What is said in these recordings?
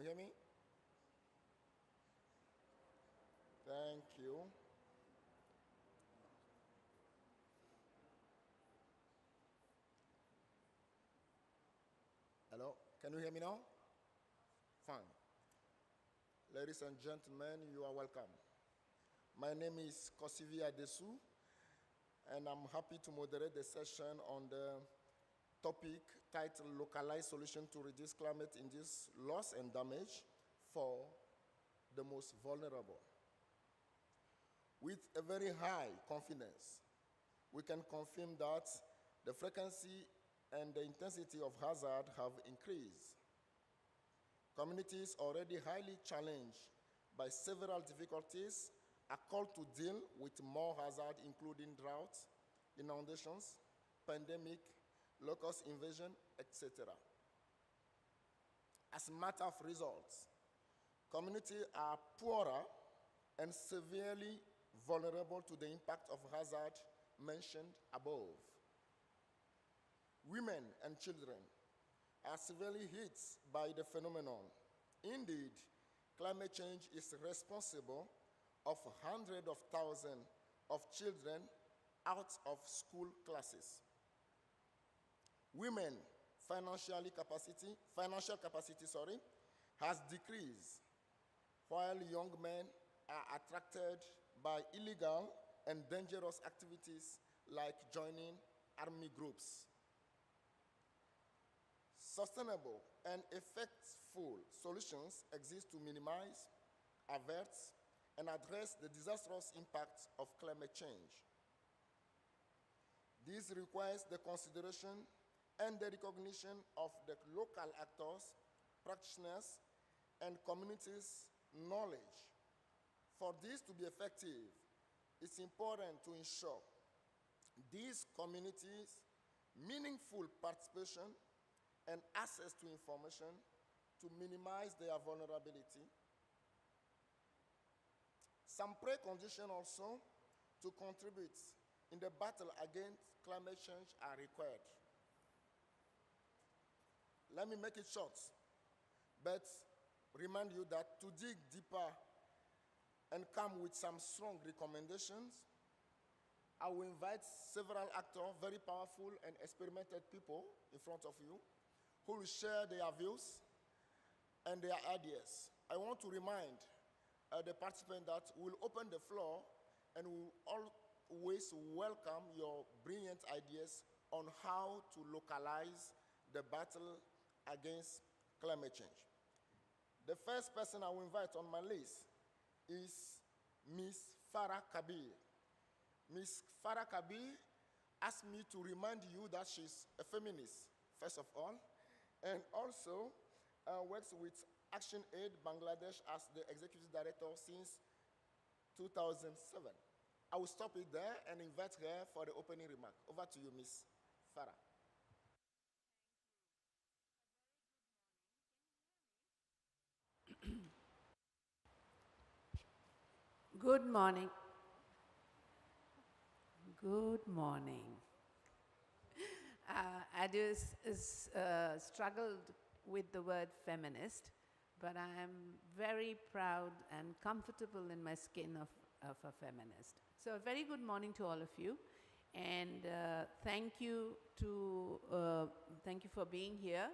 you hear me? Thank you. Hello, can you hear me now? Fine. Ladies and gentlemen, you are welcome. My name is Kosivi Adesu, and I'm happy to moderate the session on the topic titled Localized Solution to Reduce Climate-Induced Loss and Damage for the Most Vulnerable. With a very high confidence, we can confirm that the frequency and the intensity of hazard have increased. Communities already highly challenged by several difficulties are called to deal with more hazard, including drought, inundations, pandemic, locust invasion, etc. As a matter of results, communities are poorer and severely vulnerable to the impact of hazard mentioned above. Women and children are severely hit by the phenomenon. Indeed, climate change is responsible of hundreds of thousands of children out of school classes. Women financial capacity has decreased, while young men are attracted by illegal and dangerous activities like joining army groups. Sustainable and effective solutions exist to minimize, avert, and address the disastrous impacts of climate change. This requires the consideration and the recognition of the local actors, practitioners, and communities' knowledge. For this to be effective, it's important to ensure these communities' meaningful participation and access to information to minimize their vulnerability. Some preconditions also to contribute in the battle against climate change are required. Let me make it short, but remind you that to dig deeper and come with some strong recommendations, I will invite several actors, very powerful and experimented people in front of you, who will share their views and their ideas. I want to remind the participants that we'll open the floor and we'll always welcome your brilliant ideas on how to localize the battle against climate change. The first person I will invite on my list is Ms. Farah Kabir. Ms. Farah Kabir asked me to remind you that she's a feminist, first of all, and also works with Action Aid Bangladesh as the executive director since 2007. I will stop it there and invite her for the opening remark. Over to you, Ms. Farah. Good morning. Good morning. Adus struggled with the word feminist, but I am very proud and comfortable in my skin of a feminist. So a very good morning to all of you, and thank you for being here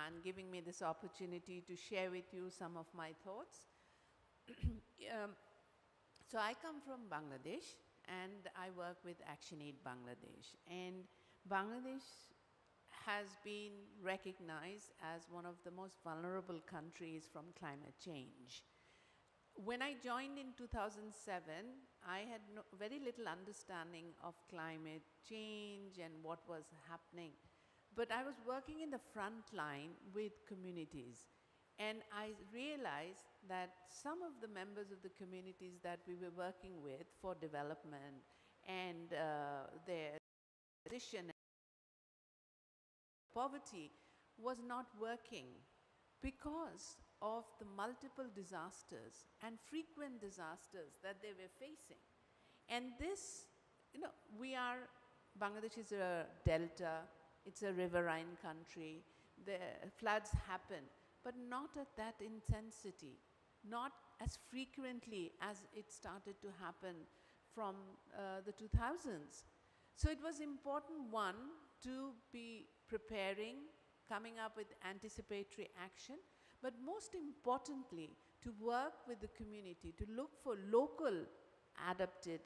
and giving me this opportunity to share with you some of my thoughts. So I come from Bangladesh and I work with Action Aid Bangladesh, and Bangladesh has been recognized as one of the most vulnerable countries from climate change. When I joined in 2007, I had very little understanding of climate change and what was happening. But I was working in the front line with communities, and I realized that some of the members of the communities that we were working with for development and their position poverty was not working because of the multiple disasters and frequent disasters that they were facing. And this, Bangladesh is a delta, it's a riverine country, the floods happen, but not at that intensity, not as frequently as it started to happen from the 2000s. So it was important, one, to be preparing, coming up with anticipatory action, but most importantly, to work with the community, to look for local adapted,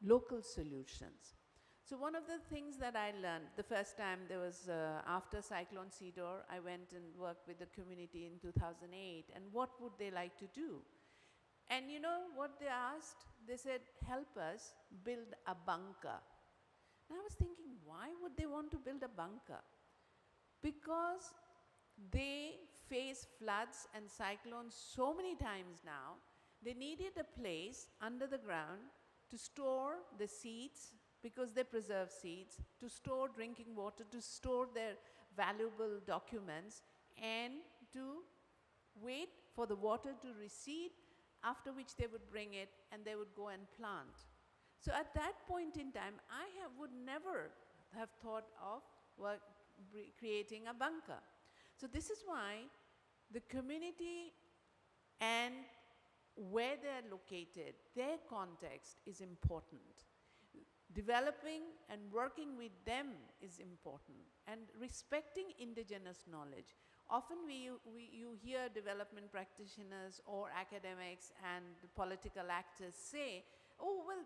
local solutions. So one of the things that I learned the first time there was, after Cyclone Sidor, I went and worked with the community in 2008, and what would they like to do? And you know what they asked? They said, help us build a bunker. And I was thinking, why would they want to build a bunker? Because they face floods and cyclones so many times now, they needed a place under the ground to store the seeds, because they preserve seeds, to store drinking water, to store their valuable documents, and to wait for the water to recede, after which they would bring it and they would go and plant. So at that point in time, I would never have thought of creating a bunker. So this is why the community and where they're located, their context is important. Developing and working with them is important, and respecting indigenous knowledge. Often you hear development practitioners or academics and political actors say, oh, well,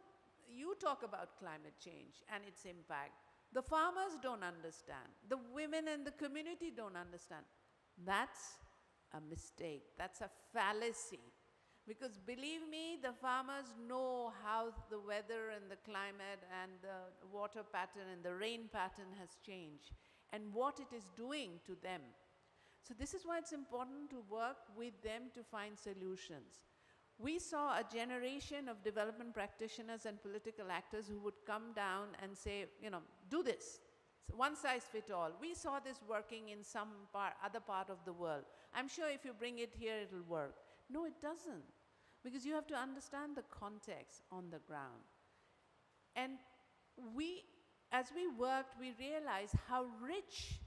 you talk about climate change and its impact. The farmers don't understand. The women and the community don't understand. That's a mistake. That's a fallacy. Because believe me, the farmers know how the weather and the climate and the water pattern and the rain pattern has changed and what it is doing to them. So this is why it's important to work with them to find solutions. We saw a generation of development practitioners and political actors who would come down and say, you know, do this. One size fits all. We saw this working in some other part of the world. I'm sure if you bring it here, it'll work. No, it doesn't. Because you have to understand the context on the ground. And as we worked, we realized how rich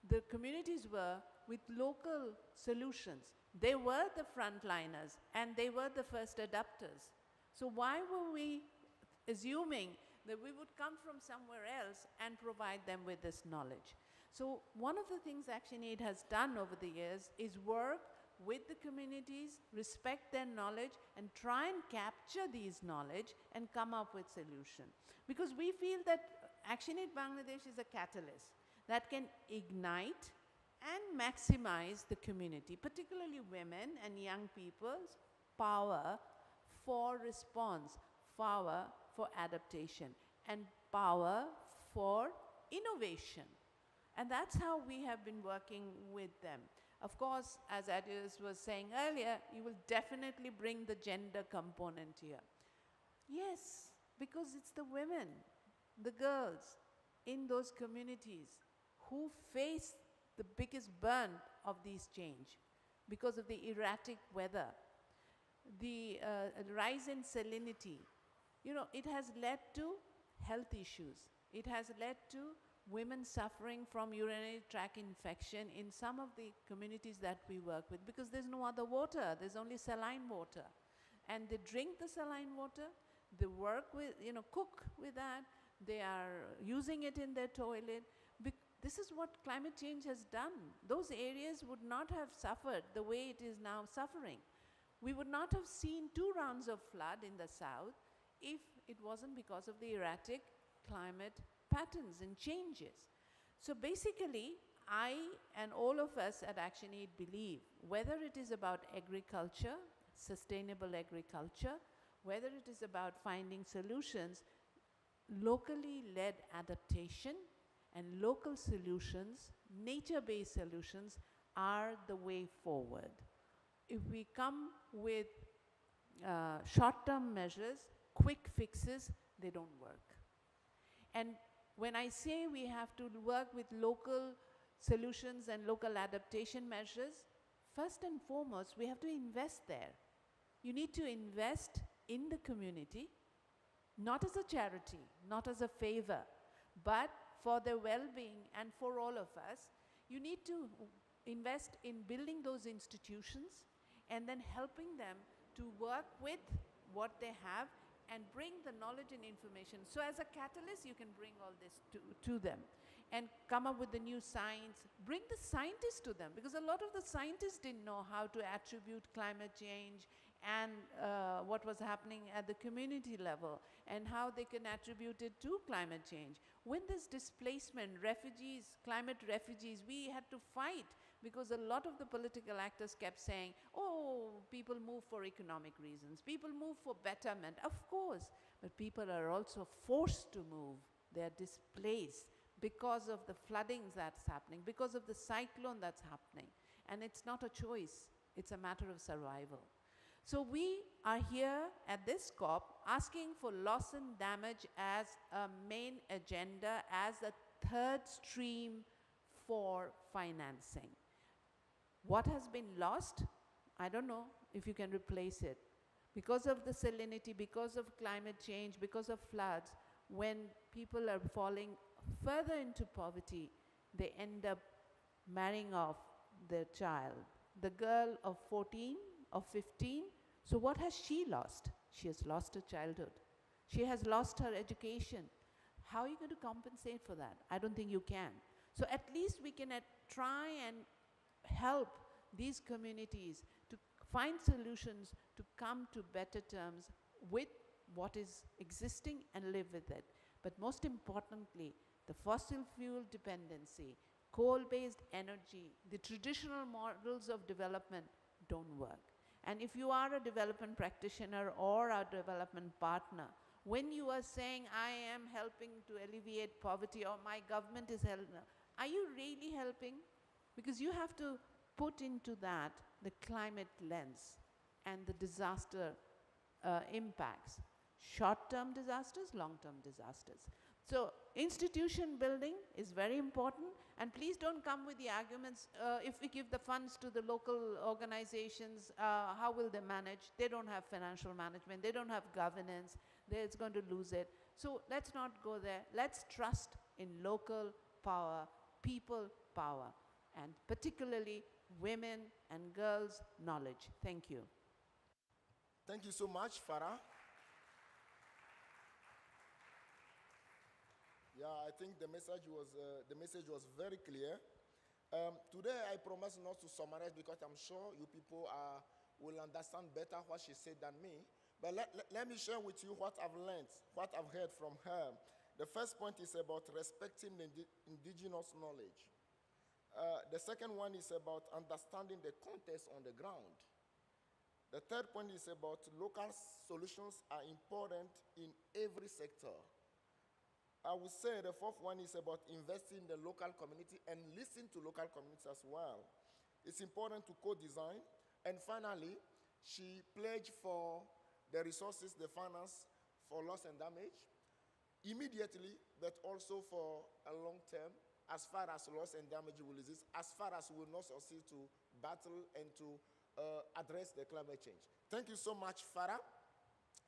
the communities were with local solutions. They were the frontliners and they were the first adapters. So why were we assuming that we would come from somewhere else and provide them with this knowledge? So one of the things ActionAid has done over the years is work with the communities, respect their knowledge, and try and capture these knowledge and come up with solutions. Because we feel that ActionAid Bangladesh is a catalyst that can ignite and maximize the community, particularly women and young people's power for response, power for adaptation, and power for innovation. And that's how we have been working with them. Of course, as Adios was saying earlier, you will definitely bring the gender component here. Yes, because it's the women, the girls in those communities who face the biggest burn of these change because of the erratic weather, the rise in salinity. You know, it has led to health issues. It has led to women suffering from urinary tract infection in some of the communities that we work with, because there's no other water, there's only saline water. And they drink the saline water, they work with, cook with that, they are using it in their toilet. This is what climate change has done. Those areas would not have suffered the way it is now suffering. We would not have seen 2 rounds of flood in the south if it wasn't because of the erratic climate patterns and changes. So basically, I and all of us at ActionAid believe, whether it is about agriculture, sustainable agriculture, whether it is about finding solutions, locally led adaptation and local solutions, nature-based solutions are the way forward. If we come with short-term measures, quick fixes, they don't work. And when I say we have to work with local solutions and local adaptation measures, first and foremost, we have to invest there. You need to invest in the community, not as a charity, not as a favor, but for their well-being and for all of us. You need to invest in building those institutions and then helping them to work with what they have and bring the knowledge and information. So as a catalyst, you can bring all this to them and come up with the new science, bring the scientists to them, because a lot of the scientists didn't know how to attribute climate change and what was happening at the community level and how they can attribute it to climate change. When this displacement, refugees, climate refugees, we had to fight because a lot of the political actors kept saying, oh, people move for economic reasons, people move for betterment. Of course, but people are also forced to move. They are displaced because of the floodings that's happening, because of the cyclone that's happening. And it's not a choice, it's a matter of survival. So we are here at this COP asking for loss and damage as a main agenda, as a third stream for financing. What has been lost? I don't know if you can replace it. Because of the salinity, because of climate change, because of floods, when people are falling further into poverty, they end up marrying off their child. The girl of 14, of 15, so what has she lost? She has lost her childhood. She has lost her education. How are you going to compensate for that? I don't think you can. So at least we can try and help these communities to find solutions to come to better terms with what is existing and live with it. But most importantly, the fossil fuel dependency, coal-based energy, the traditional models of development don't work. And if you are a development practitioner or a development partner, when you are saying, I am helping to alleviate poverty or my government is helping, are you really helping? Because you have to put into that the climate lens and the disaster impacts. Short-term disasters, long-term disasters. So institution building is very important, and please don't come with the arguments, if we give the funds to the local organizations, how will they manage? They don't have financial management, they don't have governance, they're going to lose it. So let's not go there. Let's trust in local power, people power, and particularly women and girls' knowledge. Thank you. Thank you so much, Farah. Yeah, I think the message was very clear. Today, I promise not to summarize because I'm sure you people will understand better what she said than me. But let me share with you what I've learned, what I've heard from her. The first point is about respecting the indigenous knowledge. The second one is about understanding the context on the ground. The third point is about local solutions are important in every sector. I would say the fourth one is about investing in the local community and listen to local communities as well. It's important to co-design. And finally, she pledged for the resources, the finance for loss and damage, immediately, but also for a long term, as far as loss and damage will exist, as far as we will not succeed to battle and to address the climate change. Thank you so much, Farah.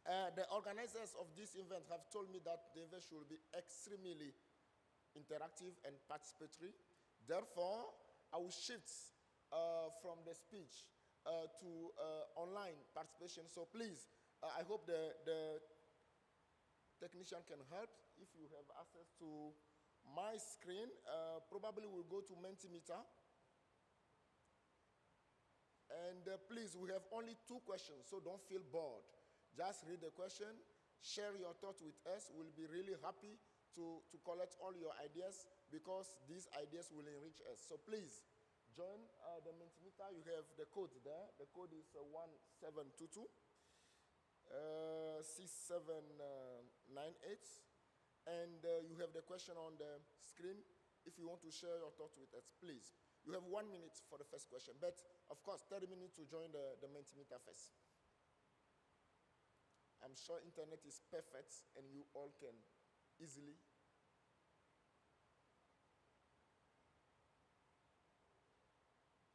The organizers of this event have told me that the event should be extremely interactive and participatory. Therefore, I will shift from the speech to online participation. So please, I hope the technician can help. If you have access to my screen, probably we'll go to Mentimeter. And please, we have only 2 questions, so don't feel bored. Just read the question, share your thoughts with us. We'll be really happy to collect all your ideas because these ideas will enrich us. So please, join the Mentimeter. You have the code there. The code is 1722 6798. And you have the question on the screen. If you want to share your thoughts with us, please. You have 1 minute for the first question, but of course, 30 minutes to join the Mentimeter first. I'm sure internet is perfect and you all can easily.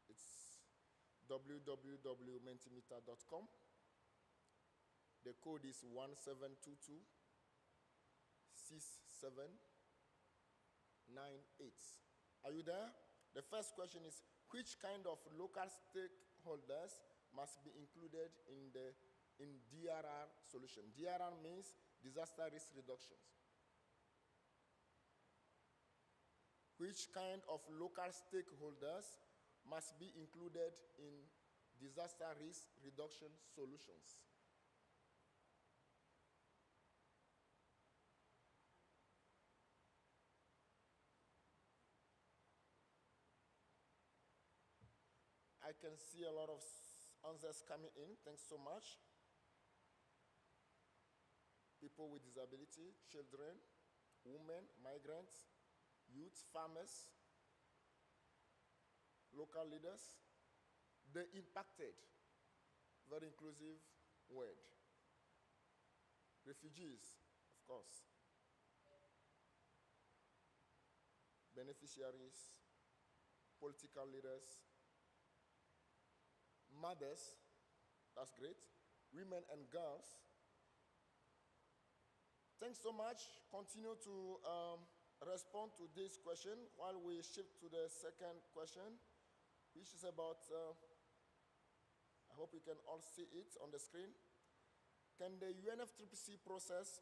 It's www.mentimeter.com. The code is 1722 6798. Are you there? The first question is, Which kind of local stakeholders must be included in DRR solution? DRR means disaster risk reductions. Which kind of local stakeholders must be included in disaster risk reduction solutions? I can see a lot of answers coming in. Thanks so much. People with disability, children, women, migrants, youth, farmers, local leaders, the impacted, very inclusive word. Refugees, of course. Beneficiaries, political leaders, mothers, that's great, women and girls. Thanks so much. Continue to respond to this question while we shift to the second question, which is about, I hope you can all see it on the screen. Can the UNFCCC process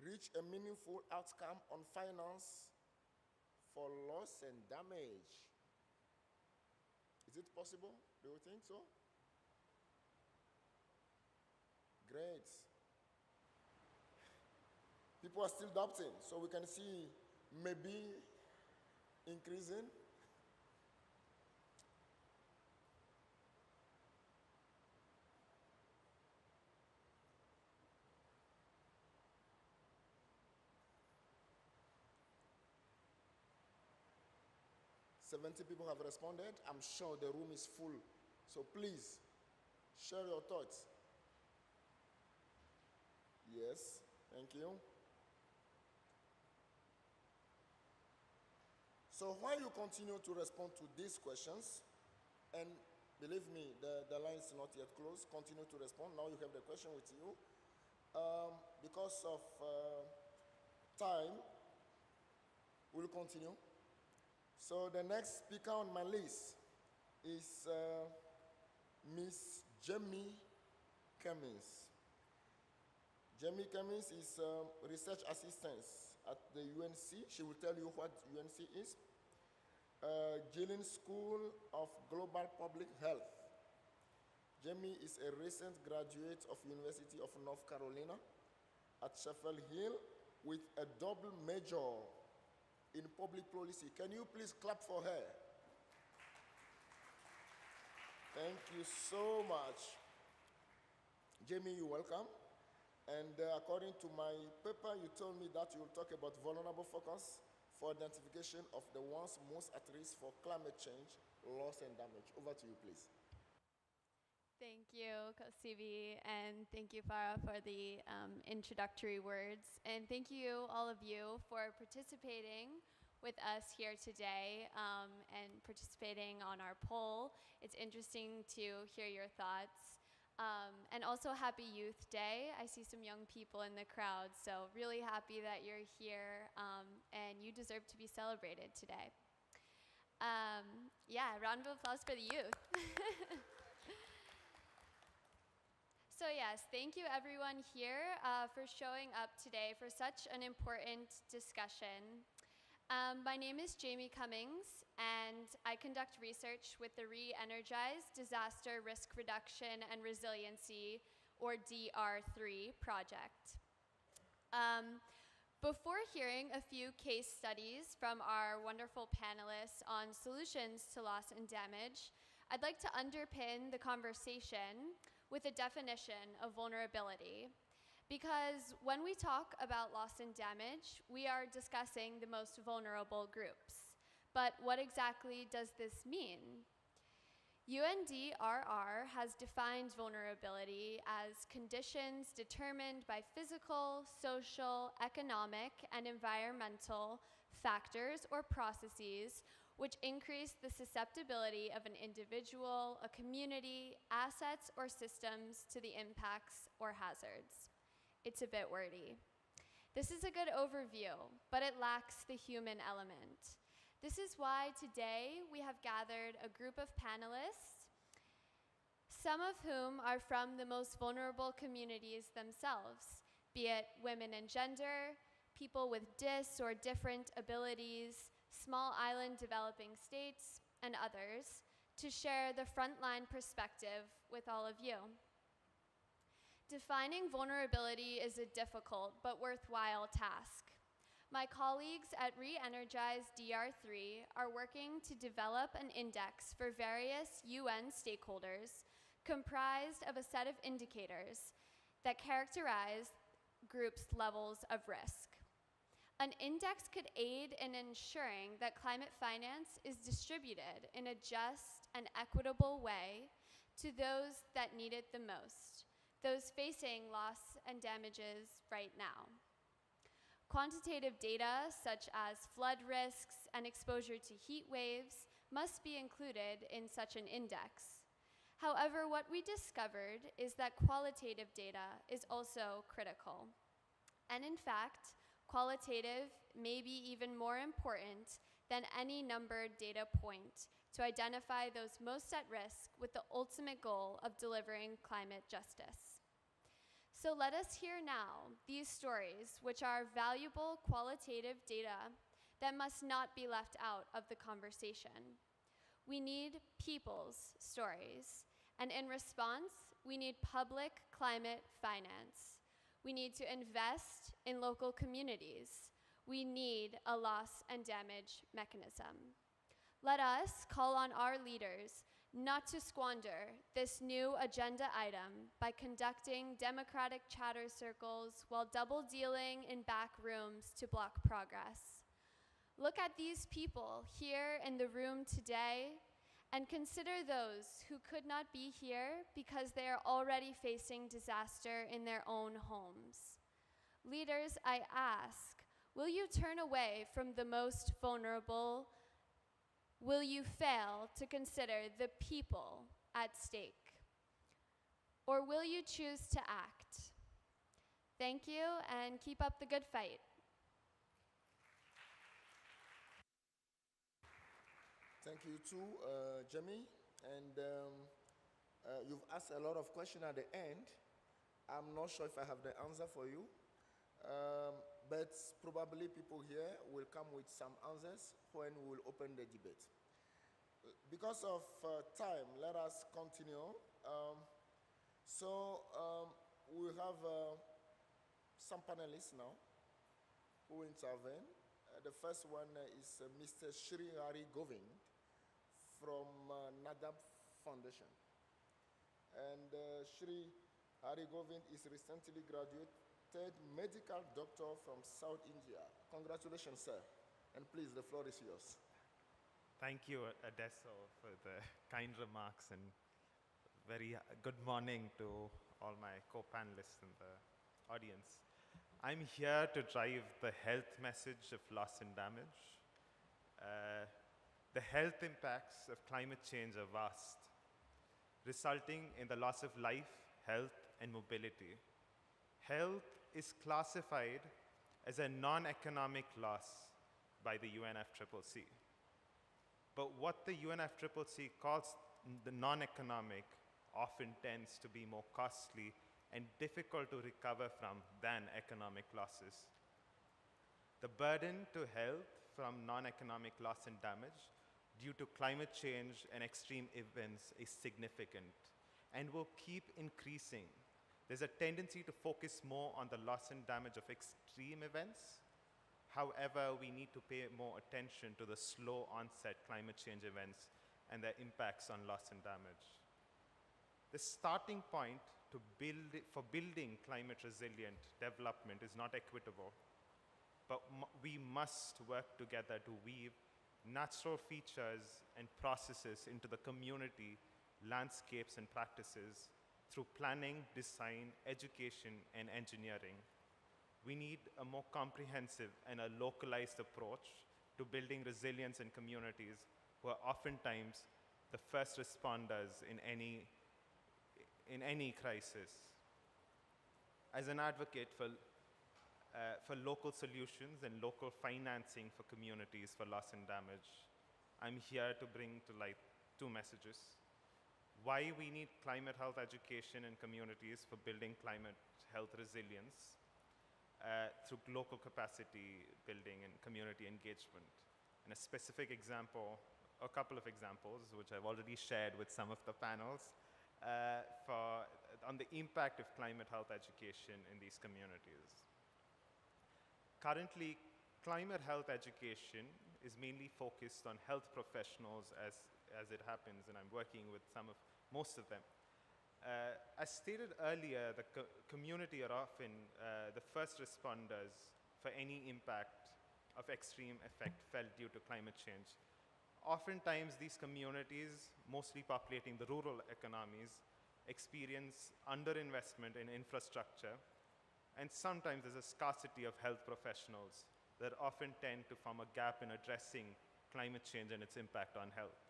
reach a meaningful outcome on finance for loss and damage? Is it possible? Do you think so? Great. People are still doubting, so we can see maybe increasing. "70 people have responded. I'm sure the room is full. So please, share your thoughts." Yes, thank you. So while you continue to respond to these questions, and believe me, the line is not yet closed, continue to respond. Now you have the question with you. Because of time, we'll continue. So the next speaker on my list is Miss Jamie Cummings. Jamie Cummings is research assistant at the UNC. She will tell you what UNC is. Gillen School of Global Public Health. Jamie is a recent graduate of University of North Carolina at Chapel Hill with a double major in public policy. Can you please clap for her? Thank you so much. Jamie, you're welcome. And according to my paper, you told me that you will talk about vulnerable focus for identification of the ones most at risk for climate change, loss, and damage. Over to you, please. Thank you, Kosivi, and thank you, Farah, for the introductory words. And thank you, all of you, for participating with us here today and participating on our poll. It's interesting to hear your thoughts. And also, Happy Youth Day. I see some young people in the crowd, so really happy that you're here, and you deserve to be celebrated today. Yeah, round of applause for the youth. So yes, thank you everyone here for showing up today for such an important discussion. My name is Jamie Cummings, and I conduct research with the Re-Energized Disaster Risk Reduction and Resiliency, or DR3 project. Before hearing a few case studies from our wonderful panelists on solutions to loss and damage, I'd like to underpin the conversation with a definition of vulnerability. Because when we talk about loss and damage, we are discussing the most vulnerable groups. But what exactly does this mean? UNDRR has defined vulnerability as conditions determined by physical, social, economic, and environmental factors or processes which increase the susceptibility of an individual, a community, assets, or systems to the impacts or hazards. It's a bit wordy. This is a good overview, but it lacks the human element. This is why today we have gathered a group of panelists, some of whom are from the most vulnerable communities themselves, be it women and gender, people with dis or different abilities, small island developing states, and others, to share the frontline perspective with all of you. Defining vulnerability is a difficult but worthwhile task. My colleagues at Re-Energize DR3 are working to develop an index for various UN stakeholders comprised of a set of indicators that characterize groups' levels of risk. An index could aid in ensuring that climate finance is distributed in a just and equitable way to those that need it the most, those facing loss and damages right now. Quantitative data such as flood risks and exposure to heat waves must be included in such an index. However, what we discovered is that qualitative data is also critical. And in fact, qualitative may be even more important than any numbered data point to identify those most at risk with the ultimate goal of delivering climate justice. So let us hear now these stories, which are valuable qualitative data that must not be left out of the conversation. We need people's stories, and in response, we need public climate finance. We need to invest in local communities. We need a loss and damage mechanism. Let us call on our leaders not to squander this new agenda item by conducting democratic chatter circles while double dealing in back rooms to block progress. Look at these people here in the room today and consider those who could not be here because they are already facing disaster in their own homes. Leaders, I ask, will you turn away from the most vulnerable? Will you fail to consider the people at stake? Or will you choose to act? Thank you, and keep up the good fight. Thank you too, Jamie. And you've asked a lot of questions at the end. I'm not sure if I have the answer for you, but probably people here will come with some answers when we will open the debate. Because of time, let us continue. We have some panelists now who intervene. The first one is Mr. Shri Hari Govind from Nadam Foundation. And Shri Hari Govind is recently graduated medical doctor from South India. Congratulations, sir. And please, the floor is yours. Thank you, Adesso, for the kind remarks, and very good morning to all my co-panelists in the audience. I'm here to drive the health message of loss and damage. The health impacts of climate change are vast, resulting in the loss of life, health, and mobility. Health is classified as a non-economic loss by the UNFCCC. But what the UNFCCC calls the non-economic often tends to be more costly and difficult to recover from than economic losses. The burden to health from non-economic loss and damage due to climate change and extreme events is significant and will keep increasing. There's a tendency to focus more on the loss and damage of extreme events. However, we need to pay more attention to the slow onset climate change events and their impacts on loss and damage. The starting point for building climate resilient development is not equitable, but we must work together to weave natural features and processes into the community, landscapes and practices through planning, design, education, and engineering. We need a more comprehensive and a localized approach to building resilience in communities who are oftentimes the first responders in any crisis. As an advocate for for local solutions and local financing for communities for loss and damage. I'm here to bring to light two messages. Why we need climate health education in communities for building climate health resilience through local capacity building and community engagement. And a specific example, a couple of examples, which I've already shared with some of the panels, on the impact of climate health education in these communities. Currently, climate health education is mainly focused on health professionals as it happens, and I'm working with most of them. As stated earlier, the community are often the first responders for any impact of extreme effect felt due to climate change. Oftentimes, these communities, mostly populating the rural economies, experience underinvestment in infrastructure, and sometimes there's a scarcity of health professionals that often tend to form a gap in addressing climate change and its impact on health.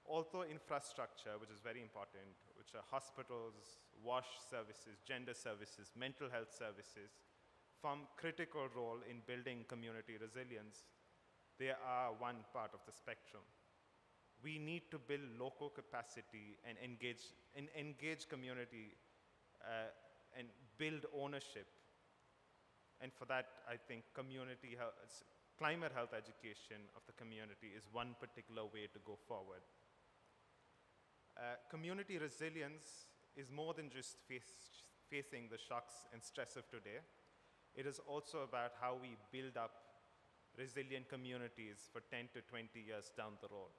Also, infrastructure, which is very important, which are hospitals, wash services, gender services, mental health services, form critical role in building community resilience. They are one part of the spectrum. We need to build local capacity and engage community and build ownership. And for that, I think climate health education of the community is one particular way to go forward. Community resilience is more than just facing the shocks and stress of today. It is also about how we build up resilient communities for 10 to 20 years down the road.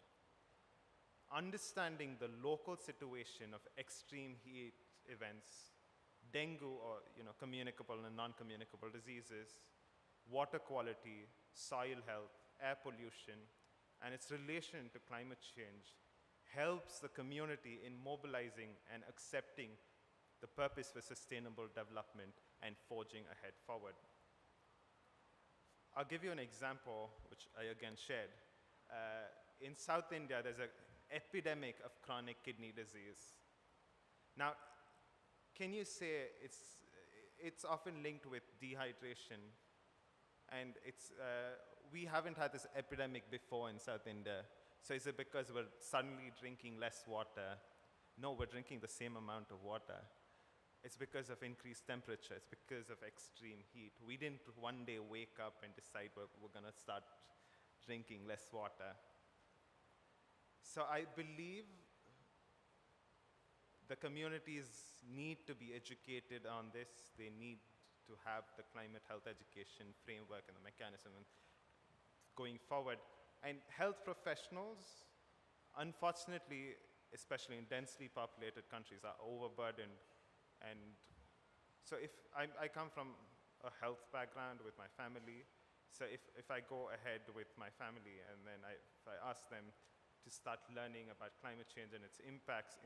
Understanding the local situation of extreme heat events, dengue or communicable and non-communicable diseases, water quality, soil health, air pollution, and its relation to climate change helps the community in mobilizing and accepting the purpose for sustainable development and forging ahead forward. I'll give you an example, which I again shared. In South India, there's an epidemic of chronic kidney disease. Now, can you say it's often linked with dehydration, and we haven't had this epidemic before in South India. So is it because we're suddenly drinking less water? No, we're drinking the same amount of water. It's because of increased temperature. It's because of extreme heat. We didn't one day wake up and decide we're going to start drinking less water. So I believe the communities need to be educated on this. They need to have the climate health education framework and the mechanism going forward. And health professionals, unfortunately, especially in densely populated countries, are overburdened. And so if I come from a health background with my family, so if I go ahead with my family and then if I ask them to start learning about climate change and its impacts,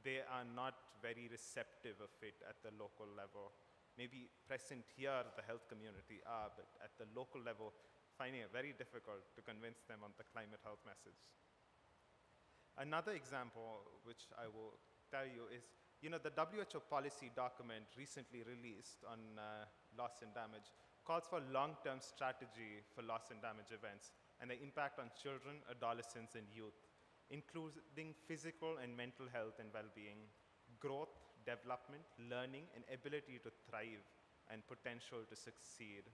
they are not very receptive of it at the local level. Maybe present here, the health community are, but at the local level, finding it very difficult to convince them on the climate health message. Another example, which I will tell you, is the WHO policy document recently released on loss and damage calls for long-term strategy for loss and damage events and the impact on children, adolescents, and youth, including physical and mental health and well-being, growth, development, learning, and ability to thrive, and potential to succeed.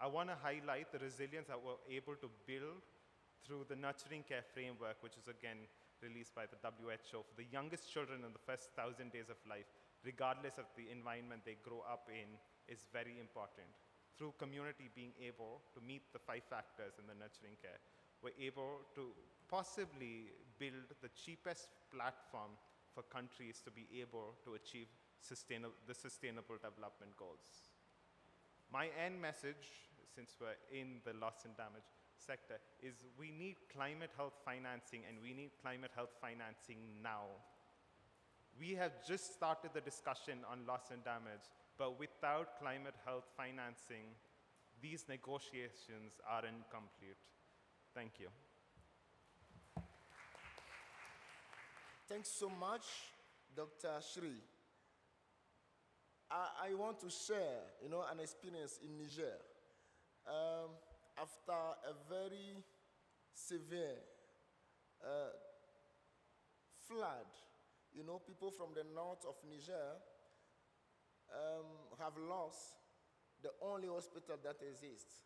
I want to highlight the resilience that we're able to build through the Nurturing Care Framework, which is again released by the WHO for the youngest children in the first 1,000 days of life, regardless of the environment they grow up in, is very important. Through community being able to meet the 5 factors in the nurturing care, we're able to possibly build the cheapest platform for countries to be able to achieve the sustainable development goals. My end message, since we're in the loss and damage sector, is we need climate health financing, and we need climate health financing now. We have just started the discussion on loss and damage, but without climate health financing, these negotiations are incomplete. Thank you. Thanks so much, Dr. Shri. I want to share, an experience in Niger. After a very severe flood, people from the north of Niger have lost the only hospital that exists.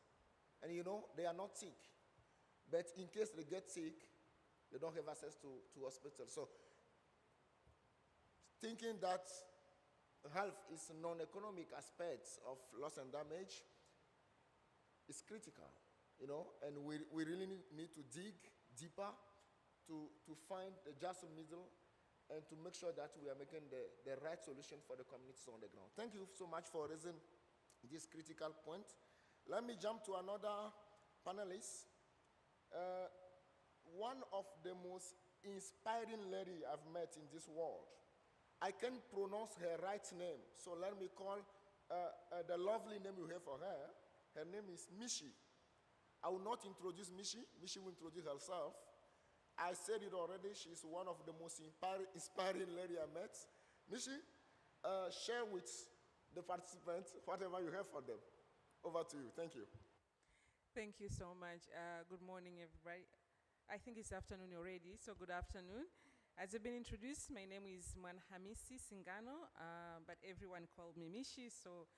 And they are not sick. But in case they get sick, they don't have access to hospitals. So thinking that health is a non-economic aspect of loss and damage is critical, and we really need to dig deeper to find the just middle and to make sure that we are making the right solution for the communities on the ground. Thank you so much for raising this critical point. Let me jump to another panelist. One of the most inspiring lady I've met in this world. I can't pronounce her right name, so let me call the lovely name you have for her. Her name is Mishi. I will not introduce Mishi. Mishi will introduce herself. I said it already. She's one of the most inspiring lady I met. Mishi, share with the participants whatever you have for them. Over to you. Thank you. Thank you so much. Good morning, everybody. I think it's afternoon already, so good afternoon. As I've been introduced, my name is Mwanhamisi Singano, but everyone called me Mishi, so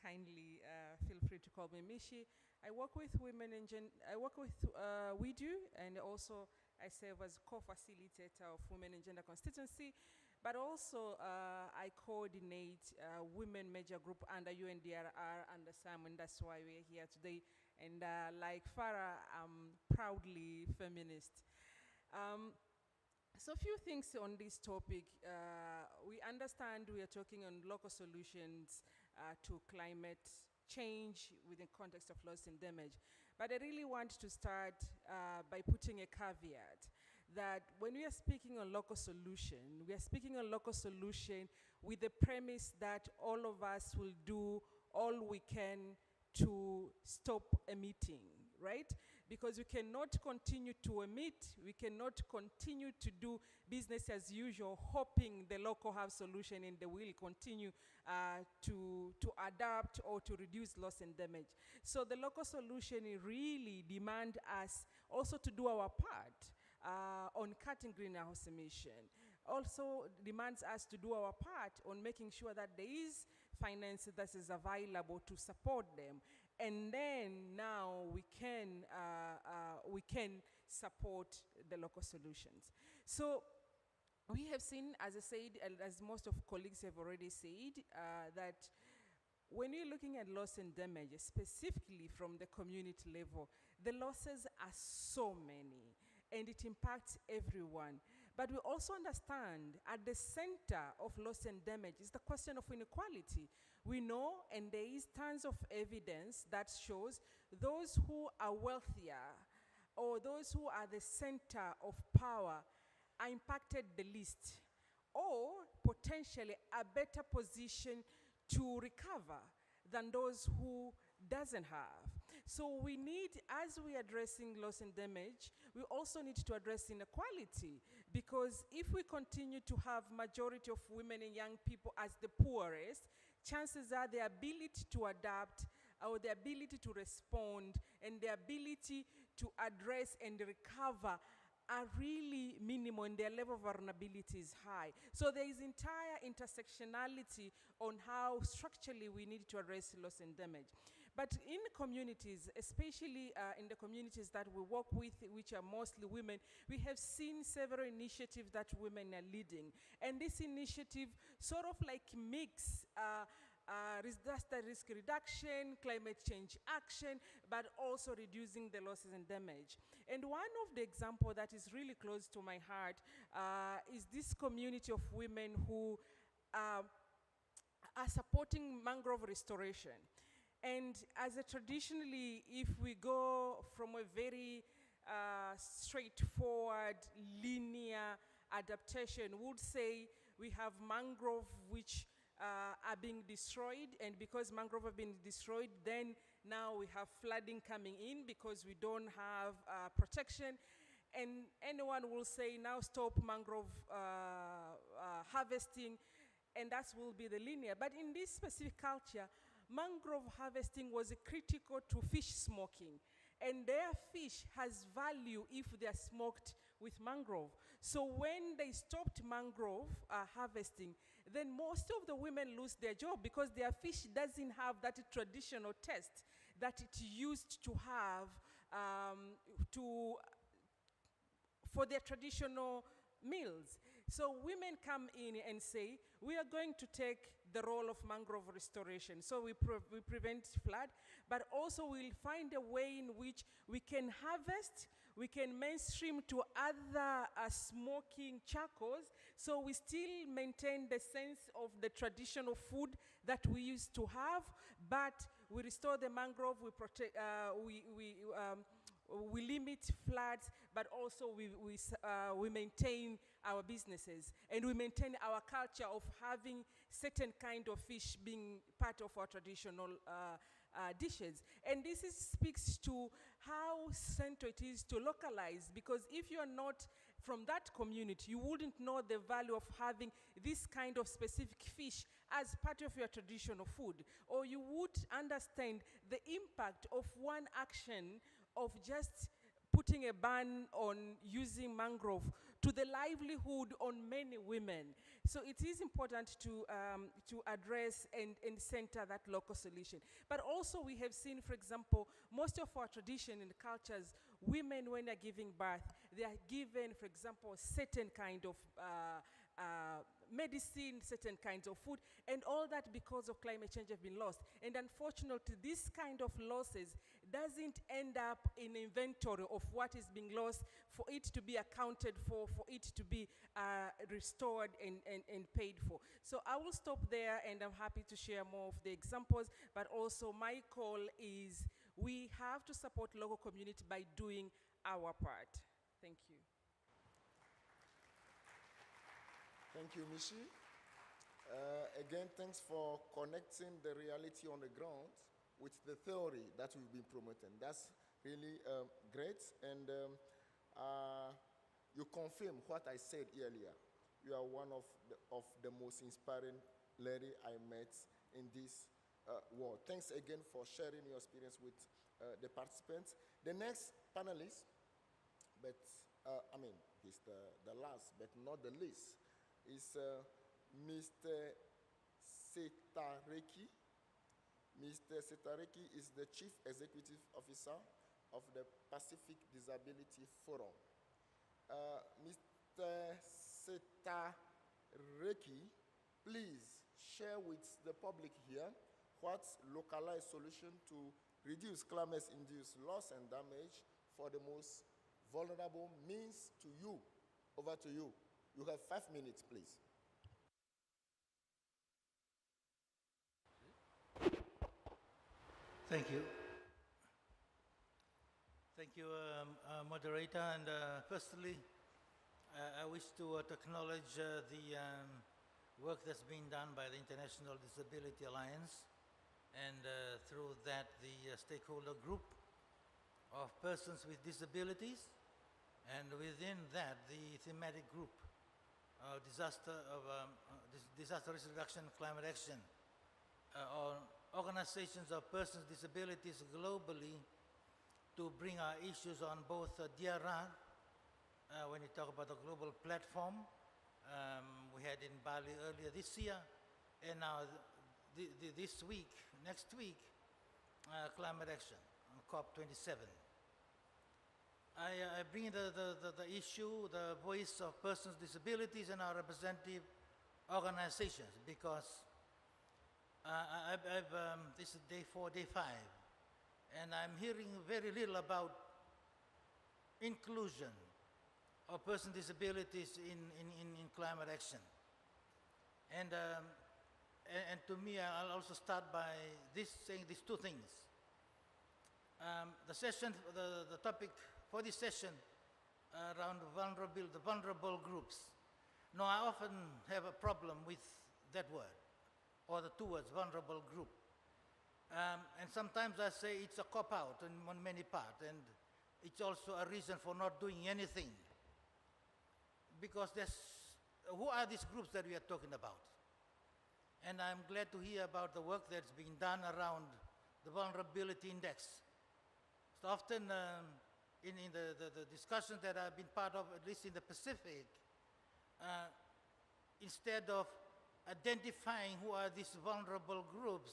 kindly feel free to call me Mishi. I work with women and WIDU, and also I serve as co-facilitator of Women and Gender Constituency, but also I coordinate women major group under UNDRR under Simon. That's why we're here today. And like Farah, I'm proudly feminist. So a few things on this topic. We understand we are talking on local solutions to climate change within context of loss and damage. But I really want to start by putting a caveat that when we are speaking on local solution, we are speaking on local solution with the premise that all of us will do all we can to stop emitting, right? Because we cannot continue to emit, we cannot continue to do business as usual, hoping the local have solution and they will continue to adapt or to reduce loss and damage. So the local solution really demand us also to do our part on cutting greenhouse emission. Also demands us to do our part on making sure that there is finance that is available to support them. And then now we can support the local solutions. So we have seen, as I said, and as most of colleagues have already said, that when you're looking at loss and damage, specifically from the community level, the losses are so many, and it impacts everyone. But we also understand at the center of loss and damage is the question of inequality. We know, and there is tons of evidence that shows those who are wealthier or those who are the center of power are impacted the least, or potentially a better position to recover than those who doesn't have. So we need, as we are addressing loss and damage, we also need to address inequality, because if we continue to have majority of women and young people as the poorest, chances are their ability to adapt or the ability to respond and the ability to address and recover are really minimal, and their level of vulnerability is high. So there is entire intersectionality on how structurally we need to address loss and damage. But in communities, especially in the communities that we work with, which are mostly women, we have seen several initiatives that women are leading. And this initiative sort of like mix disaster risk reduction, climate change action, but also reducing the losses and damage. And one of the examples that is really close to my heart is this community of women who are supporting mangrove restoration. And as a traditionally, if we go from a very straightforward, linear adaptation, we would say we have mangrove which are being destroyed, and because mangrove have been destroyed, then now we have flooding coming in because we don't have protection. And anyone will say now stop mangrove harvesting. and that will be the linear. But in this specific culture, mangrove harvesting was critical to fish smoking. And their fish has value if they are smoked with mangrove. So when they stopped mangrove harvesting, then most of the women lose their job because their fish doesn't have that traditional taste that it used to have for their traditional meals. So women come in and say, we are going to take the role of mangrove restoration. So we prevent flood, but also we'll find a way in which we can harvest, we can mainstream to other smoking charcoals, so we still maintain the sense of the traditional food that we used to have, but we restore the mangrove, we protect, we limit floods, but also we maintain our businesses, and we maintain our culture of having certain kind of fish being part of our traditional dishes. And this speaks to how central it is to localize, because if you're not from that community, you wouldn't know the value of having this kind of specific fish as part of your traditional food, or you would understand the impact of one action of just putting a ban on using mangrove to the livelihood on many women. So it is important to address and center that local solution. But also we have seen, for example, most of our tradition and cultures, women when they're giving birth, they are given, for example, certain kind of medicine, certain kinds of food, and all that because of climate change have been lost. And unfortunately, this kind of losses doesn't end up in inventory of what is being lost for it to be accounted for it to be restored and paid for. So I will stop there, and I'm happy to share more of the examples, but also my call is we have to support local community by doing our part. Thank you. Thank you, Mishi. Again, thanks for connecting the reality on the ground with the theory that we've been promoting. That's really great, and you confirm what I said earlier. You are one of the most inspiring lady I met in this world. Thanks again for sharing your experience with the participants. The next panelist, but he's the last, but not the least, is Mr. Setareki. Mr. Setareki is the Chief Executive Officer of the Pacific Disability Forum. Mr. Setareki, please share with the public here what localized solution to reduce climate-induced loss and damage for the most vulnerable means to you. Over to you. You have 5 minutes, please. Thank you. Thank you, moderator. And firstly, I wish to acknowledge the work that's been done by the International Disability Alliance, and through that, the stakeholder group of persons with disabilities, and within that, the thematic group, disaster risk reduction, climate action, or organizations of persons with disabilities globally to bring our issues on both DRR, when you talk about the global platform, we had in Bali earlier this year, and now next week, climate action, COP27. I bring the issue, the voice of persons with disabilities and our representative organizations, because this is day 4, day 5, and I'm hearing very little about inclusion of persons with disabilities in climate action. And to me, I'll also start by saying these two things. The topic for this session around the vulnerable groups. Now, I often have a problem with that word, or the two words, vulnerable group. And sometimes I say it's a cop-out on many parts, and it's also a reason for not doing anything. Because who are these groups that we are talking about? and I'm glad to hear about the work that's being done around the vulnerability index. So often in the discussions that I've been part of, at least in the Pacific, instead of identifying who are these vulnerable groups,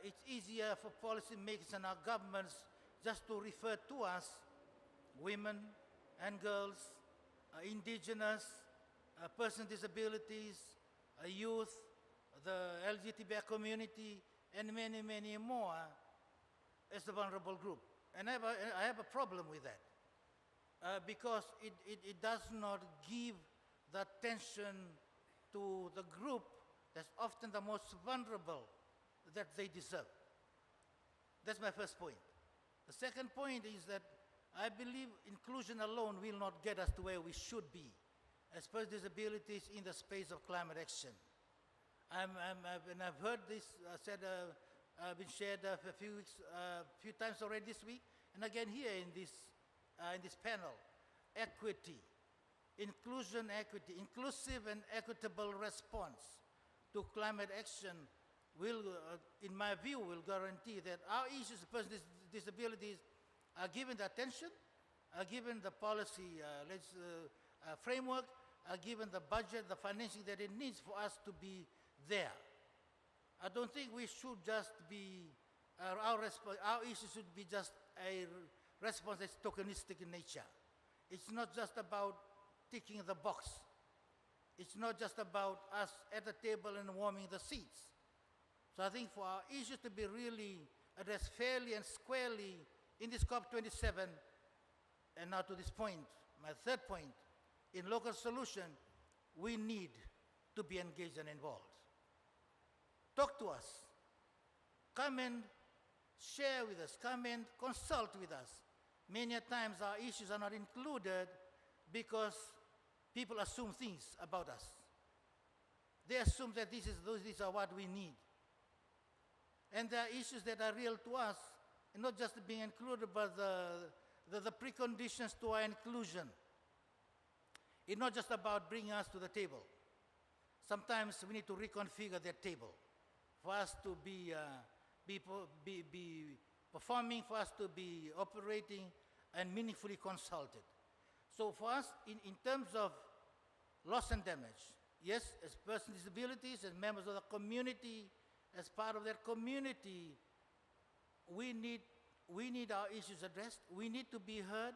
it's easier for policymakers and our governments just to refer to us, women and girls, indigenous, persons with disabilities, youth, the LGBTI community, and many, many more as the vulnerable group. And I have a problem with that because it does not give the attention to the group that's often the most vulnerable that they deserve. That's my first point. The second point is that I believe inclusion alone will not get us to where we should be as persons with disabilities in the space of climate action. And I've heard this been shared a few times already this week, and again here in this panel. Equity, inclusion, equity, inclusive and equitable response to climate action will, in my view, will guarantee that our issues of persons with disabilities are given the attention, are given the policy framework, are given the budget, the financing that it needs for us to be there. I don't think we should just be, our issues should be just a response that's tokenistic in nature. It's not just about ticking the box. It's not just about us at the table and warming the seats. So I think for our issues to be really addressed fairly and squarely in this COP27, and now to this point, my third point, in local solution, we need to be engaged and involved. Talk to us. Come and share with us. Come and consult with us. Many a times our issues are not included because people assume things about us. They assume that these are what we need. And there are issues that are real to us, and not just being included, but the preconditions to our inclusion. It's not just about bringing us to the table. Sometimes we need to reconfigure that table for us to be performing, for us to be operating and meaningfully consulted. So for us, in terms of loss and damage, yes, as persons with disabilities, as members of the community, as part of their community, we need our issues addressed. We need to be heard.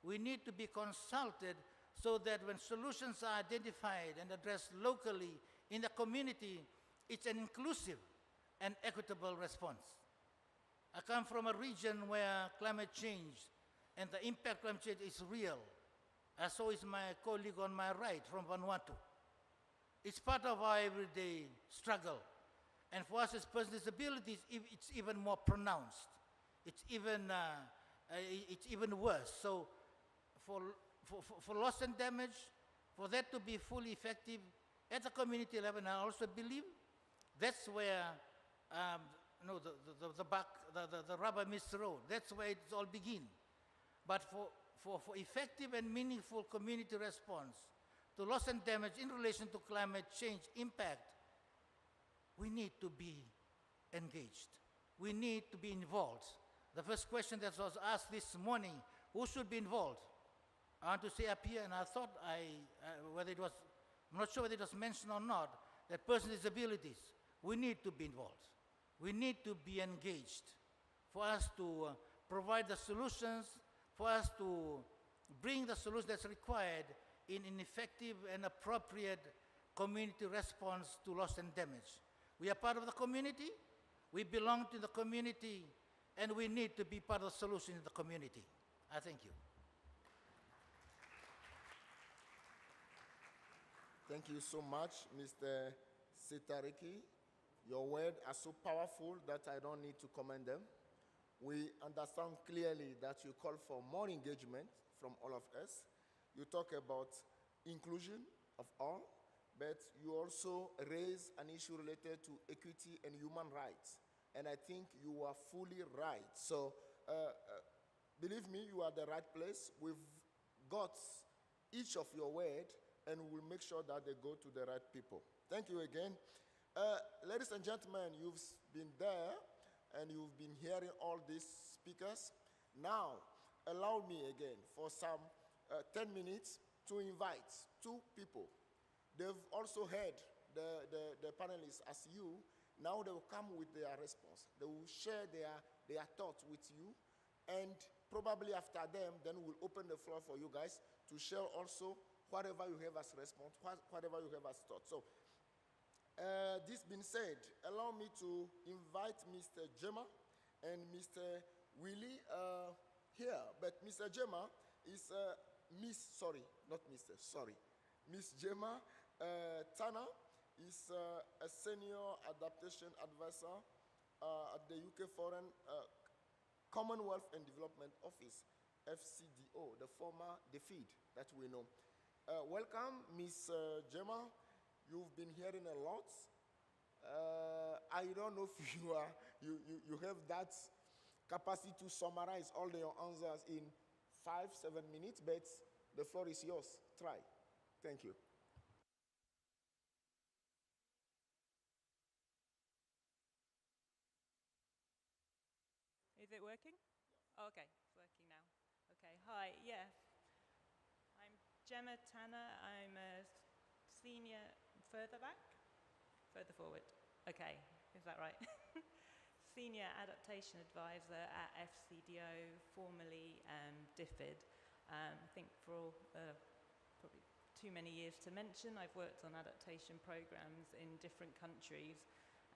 We need to be consulted so that when solutions are identified and addressed locally in the community, it's an inclusive and equitable response. I come from a region where climate change and the impact of climate change is real, as so is my colleague on my right from Vanuatu. It's part of our everyday struggle. And for us as persons with disabilities, it's even more pronounced. It's even worse. So for loss and damage, for that to be fully effective at the community level, and I also believe that's where the rubber meets the road. That's where it all begins. But for effective and meaningful community response to loss and damage in relation to climate change impact, we need to be engaged. We need to be involved. The first question that was asked this morning, who should be involved? I want to say up here, and I thought I'm not sure whether it was mentioned or not, that persons with disabilities, we need to be involved. We need to be engaged for us to provide the solutions, for us to bring the solution that's required in an effective and appropriate community response to loss and damage. We are part of the community, we belong to the community, and we need to be part of the solution in the community. I thank you. Thank you so much, Mr. Sitariki. Your words are so powerful that I don't need to comment them. We understand clearly that you call for more engagement from all of us. You talk about inclusion of all, but you also raise an issue related to equity and human rights. And I think you are fully right. So believe me, you are the right place. We've got each of your words, and we'll make sure that they go to the right people. Thank you again. Ladies and gentlemen, you've been there and you've been hearing all these speakers. Now, allow me again for some 10 minutes to invite two people. They've also heard the panelists as you. Now they will come with their response. They will share their thoughts with you. And probably after them, then we'll open the floor for you guys to share also whatever you have as response, whatever you have as thought. So, this being said, allow me to invite Mr. Jema and Mr. Willie here. But Mr. Jema is Miss Jema Tana is a senior adaptation advisor at the UK Foreign Commonwealth and Development Office, FCDO, the former DFID that we know. Welcome, Miss Jema. You've been hearing a lot. I don't know if you have that capacity to summarize all your answers in 5-7 minutes, but the floor is yours. Try. Thank you. Is it working? Oh, okay, it's working now. Okay, hi, yeah. I'm Gemma Tanner. I'm a senior, further back? Further forward. Okay, is that right? Senior Adaptation Advisor at FCDO, formerly DFID. I think for probably too many years to mention, I've worked on adaptation programs in different countries,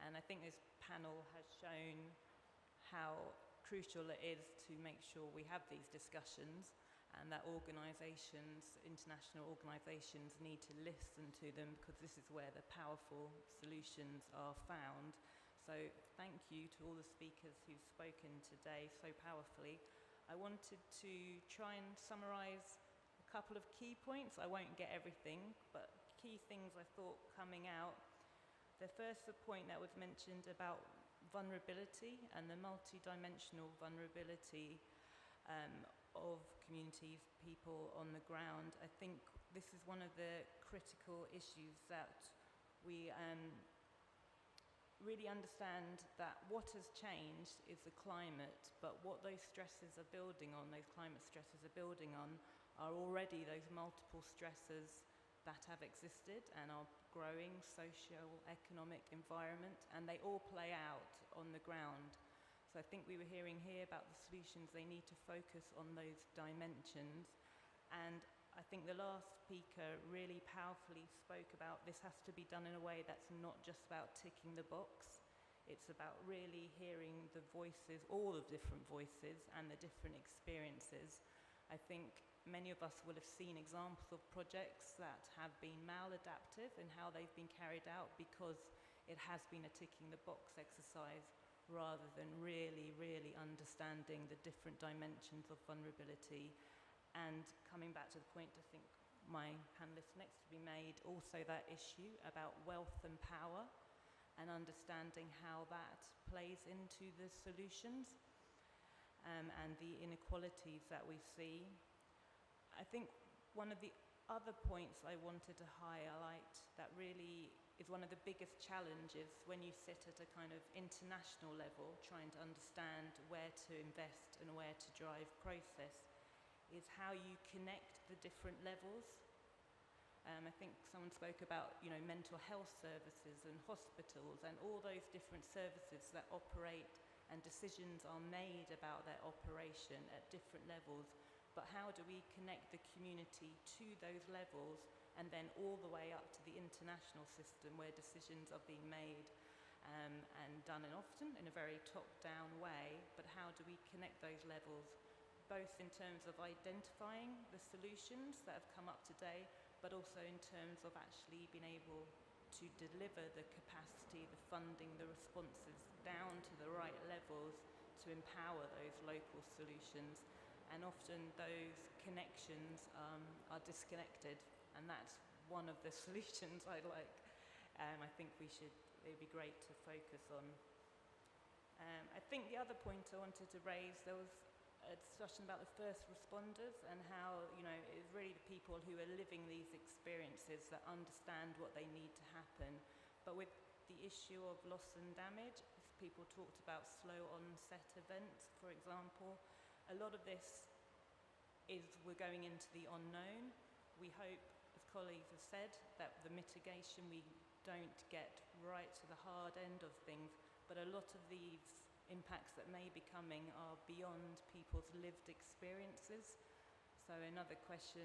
and I think this panel has shown how crucial it is to make sure we have these discussions and that organisations, international organisations, need to listen to them because this is where the powerful solutions are found. So thank you to all the speakers who've spoken today so powerfully. I wanted to try and summarise a couple of key points. I won't get everything, but key things I thought coming out. The first point that was mentioned about vulnerability and the multi-dimensional vulnerability of communities, people on the ground. I think this is one of the critical issues that we really understand, that what has changed is the climate, but what those stresses are building on, those climate stresses are building on, are already those multiple stresses that have existed and are growing, socio-economic environment, and they all play out on the ground. So I think we were hearing here about the solutions. They need to focus on those dimensions. And I think the last speaker really powerfully spoke about this has to be done in a way that's not just about ticking the box. It's about really hearing the voices, all the different voices and the different experiences. I think many of us will have seen examples of projects that have been maladaptive in how they've been carried out because it has been a ticking the box exercise rather than really, really understanding the different dimensions of vulnerability. And coming back to the point I think my panelist next to be made, also that issue about wealth and power and understanding how that plays into the solutions and the inequalities that we see. I think one of the other points I wanted to highlight that really is one of the biggest challenges when you sit at a kind of international level trying to understand where to invest and where to drive process is how you connect the different levels. I think someone spoke about, mental health services and hospitals and all those different services that operate and decisions are made about their operation at different levels. But how do we connect the community to those levels and then all the way up to the international system where decisions are being made and done and often in a very top-down way, but how do we connect those levels, both in terms of identifying the solutions that have come up today, but also in terms of actually being able to deliver the capacity, the funding, the responses down to the right levels to empower those local solutions. And often those connections are disconnected, and that's one of the solutions I like. I think it'd be great to focus on. I think the other point I wanted to raise, there was a discussion about the first responders and how, it's really the people who are living these experiences that understand what they need to happen. But with the issue of loss and damage. If people talked about slow onset events, for example. A lot of this is we're going into the unknown. We hope, as colleagues have said, that the mitigation we don't get right to the hard end of things, but a lot of these impacts that may be coming are beyond people's lived experiences. So another question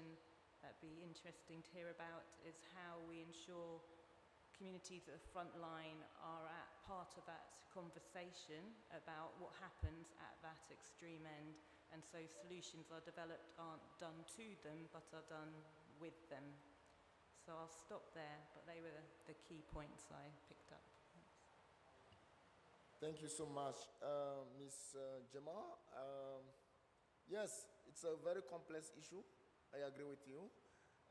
that'd be interesting to hear about is how we ensure communities at the front line are at part of that conversation about what happens at that extreme end, and so solutions are developed aren't done to them but are done with them. So I'll stop there, but they were the key points I picked up. Thank you so much, Ms. Jamal. Yes, it's a very complex issue. I agree with you.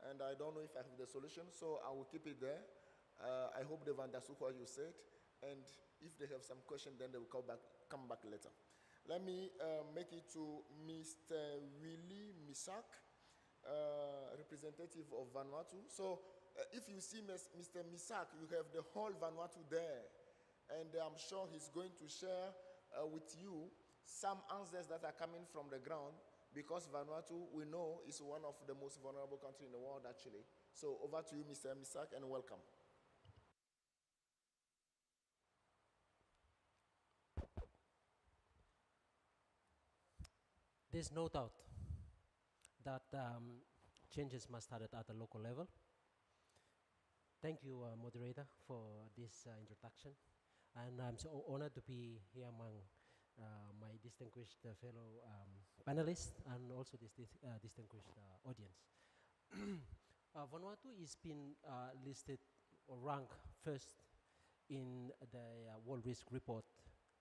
And I don't know if I have the solution, so I will keep it there. I hope they've understood what you said. And if they have some question, then they will come back later. Let me make it to Mr. Willie Misak, representative of Vanuatu. So if you see Mr. Misak, you have the whole Vanuatu there. And I'm sure he's going to share with you some answers that are coming from the ground, because Vanuatu, we know, is one of the most vulnerable countries in the world, actually. So over to you, Mr. Misak, and welcome. There's no doubt that changes must start at the local level. Thank you, moderator, for this introduction. And I'm so honored to be here among my distinguished fellow panelists and also this distinguished audience. Vanuatu is been listed or ranked first in the World Risk Report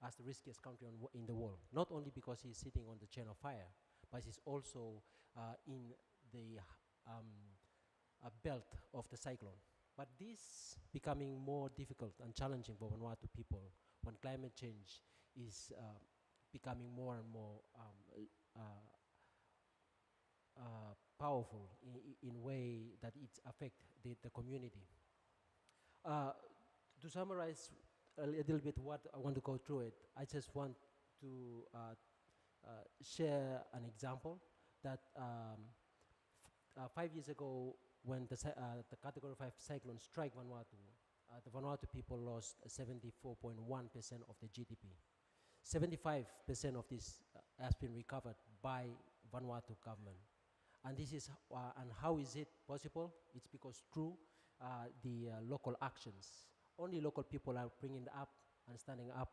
as the riskiest country in the world, not only because it's sitting on the chain of fire, but it's also in the belt of the cyclone. But this becoming more difficult and challenging for Vanuatu people when climate change is becoming more and more powerful in way that it affects the community. To summarize a little bit what I want to go through it, I just want to share an example that 5 years ago, when the Category 5 cyclone struck Vanuatu, the Vanuatu people lost 74.1% of the GDP. 75% of this has been recovered by Vanuatu government. And this is, and how is it possible? It's because through the local actions. Only local people are bringing up and standing up,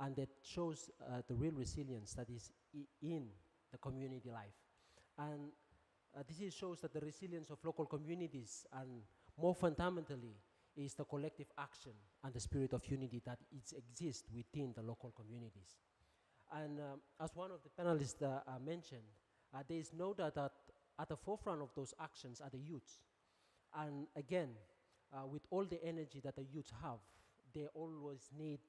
and that shows the real resilience that is in the community life. And this shows that the resilience of local communities, and more fundamentally, is the collective action and the spirit of unity that exists within the local communities. And as one of the panelists mentioned, there is no doubt that at the forefront of those actions are the youths. And again, with all the energy that the youth have, they always need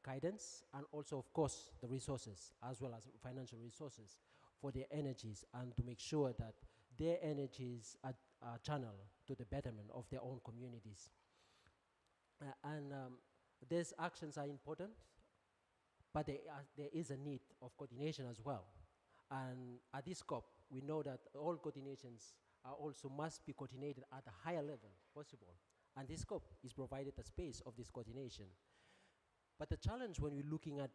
guidance and also, of course, the resources, as well as financial resources for their energies, and to make sure that their energies are channeled to the betterment of their own communities. These actions are important, but there is a need of coordination as well. And at this COP, we know that all coordinations also must be coordinated at a higher level possible. And this COP is provided a space of this coordination. But the challenge when we're looking at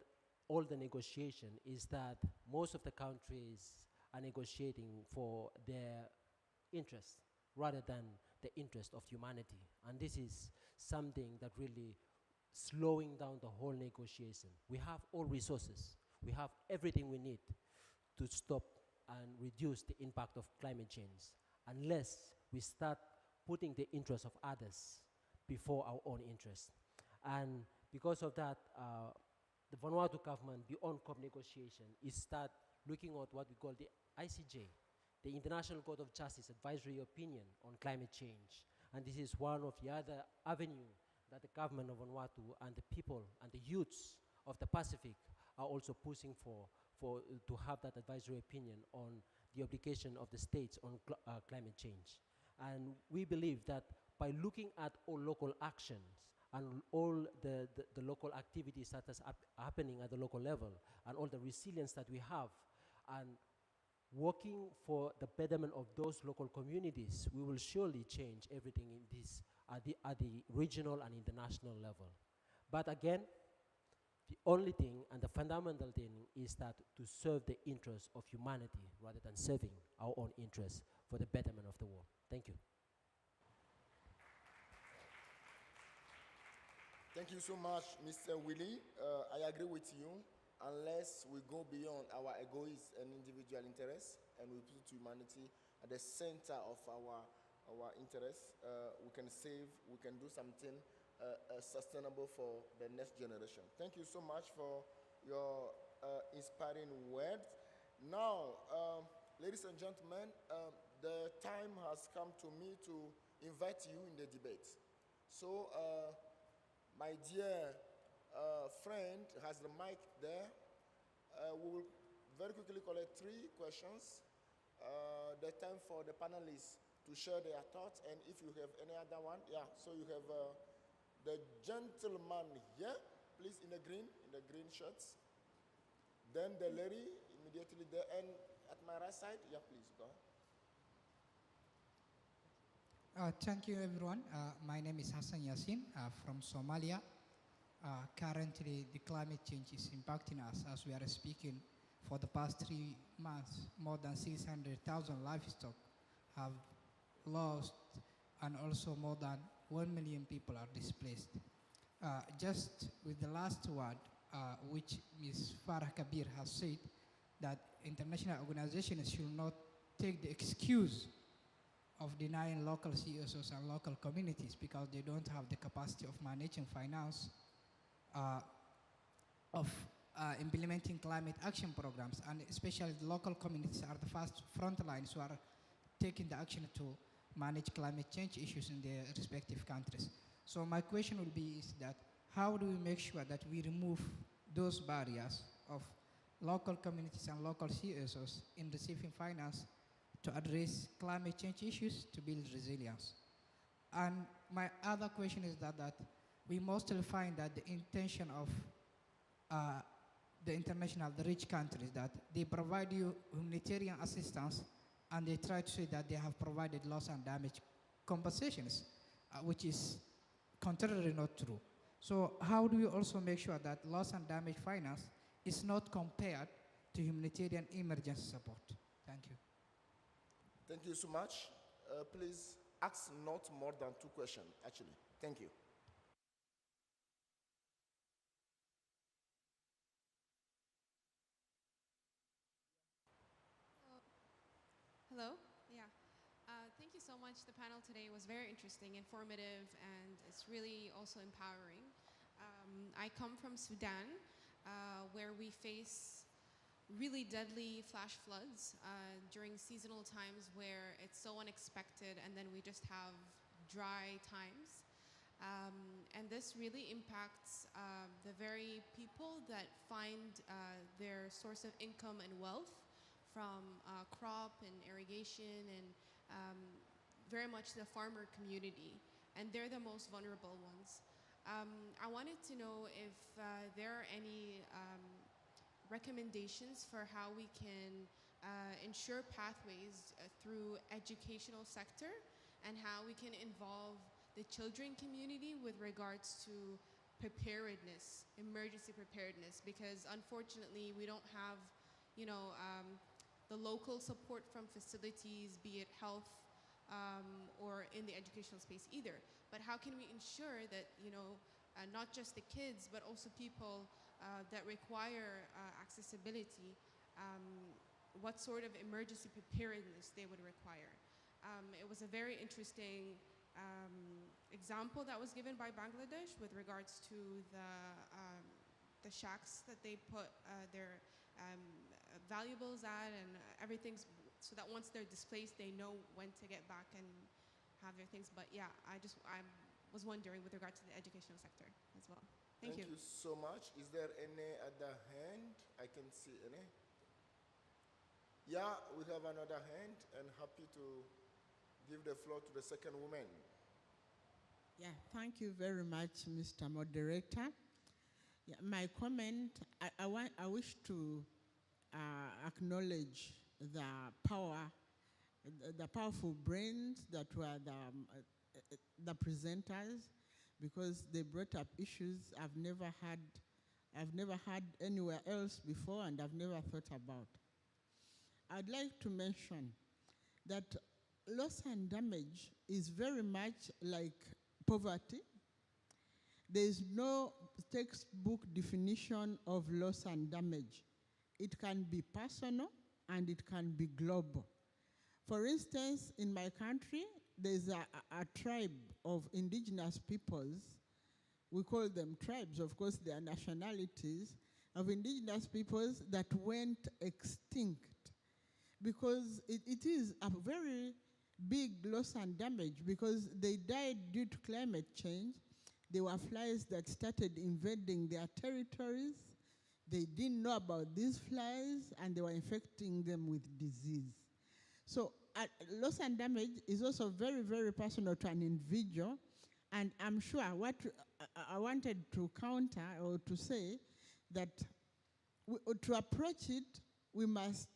all the negotiation is that most of the countries are negotiating for their interests rather than the interest of humanity. And this is something that really slowing down the whole negotiation. We have all resources. We have everything we need to stop and reduce the impact of climate change, unless we start putting the interests of others before our own interests. And because of that, the Vanuatu government, beyond COP negotiation, is start looking at what we call the ICJ, the International Court of Justice Advisory Opinion on Climate Change. And this is one of the other avenues that the government of Vanuatu and the people and the youths of the Pacific are also pushing for to have that advisory opinion on the obligation of the states on climate change. And we believe that by looking at all local actions and all the local activities that is happening at the local level, and all the resilience that we have, and working for the betterment of those local communities, we will surely change everything in this at the regional and international level. But again, the only thing and the fundamental thing is that to serve the interests of humanity rather than serving our own interests for the betterment of the world. Thank you. Thank you so much, Mr. Willie. I agree with you. Unless we go beyond our egoism and individual interests and we put humanity at the center of our interests, we can save, we can do something sustainable for the next generation. Thank you so much for your inspiring words. Now, ladies and gentlemen, the time has come to me to invite you in the debate. So, my dear friend has the mic there. We will very quickly collect 3 questions. The time for the panelists to share their thoughts, and if you have any other one, yeah. So you have the gentleman here, please, in the green shirts. Then the lady immediately there, and at my right side, yeah, please go. Thank you, everyone. My name is Hassan Yassin from Somalia. Currently, the climate change is impacting us as we are speaking. For the past 3 months, more than 600,000 livestock have lost, and also more than 1 million people are displaced. Just with the last word, which Ms. Farah Kabir has said, that international organizations should not take the excuse of denying local CSOs and local communities because they don't have the capacity of managing finance, of implementing climate action programs, and especially the local communities are the first front lines who are taking the action to manage climate change issues in their respective countries. So my question would be is that how do we make sure that we remove those barriers of local communities and local CSOs in receiving finance to address climate change issues to build resilience? And my other question is that we mostly find that the intention of the rich countries, that they provide you humanitarian assistance and they try to say that they have provided loss and damage compensations, which is contrarily not true. So how do we also make sure that loss and damage finance is not compared to humanitarian emergency support? Thank you. Thank you so much. Please ask not more than 2 questions, actually. Thank you. Hello? Yeah. Thank you so much. The panel today was very interesting, informative, and it's really also empowering. I come from Sudan, where we face really deadly flash floods during seasonal times where it's so unexpected, and then we just have dry times. And this really impacts the very people that find their source of income and wealth from crop and irrigation and very much the farmer community, and they're the most vulnerable ones. I wanted to know if there are any recommendations for how we can ensure pathways through educational sector, and how we can involve the children community with regards to preparedness, emergency preparedness, because unfortunately we don't have, the local support from facilities, be it health or in the educational space either. But how can we ensure that, not just the kids, but also people that require accessibility, what sort of emergency preparedness they would require? It was a very interesting example that was given by Bangladesh with regards to the shacks that they put their valuables at and everything's, so that once they're displaced, they know when to get back and have their things. But yeah, I was wondering with regard to the educational sector as well. Thank you. Thank you so much. Is there any other hand? I can see any. Yeah, we have another hand, and happy to give the floor to the second woman. Yeah, thank you very much, Mr. Moderator. Yeah, my comment, I wish to acknowledge the power, the powerful brains that were the presenters, because they brought up issues I've never had anywhere else before and I've never thought about. I'd like to mention that loss and damage is very much like poverty. There is no textbook definition of loss and damage. It can be personal and it can be global. For instance, in my country, there's a tribe of indigenous peoples. We call them tribes, of course, they are nationalities of indigenous peoples that went extinct because it is a very big loss and damage because they died due to climate change. There were flies that started invading their territories. They didn't know about these flies and they were infecting them with disease. So loss and damage is also very, very personal to an individual. And I'm sure what I wanted to counter or to say that to approach it, we must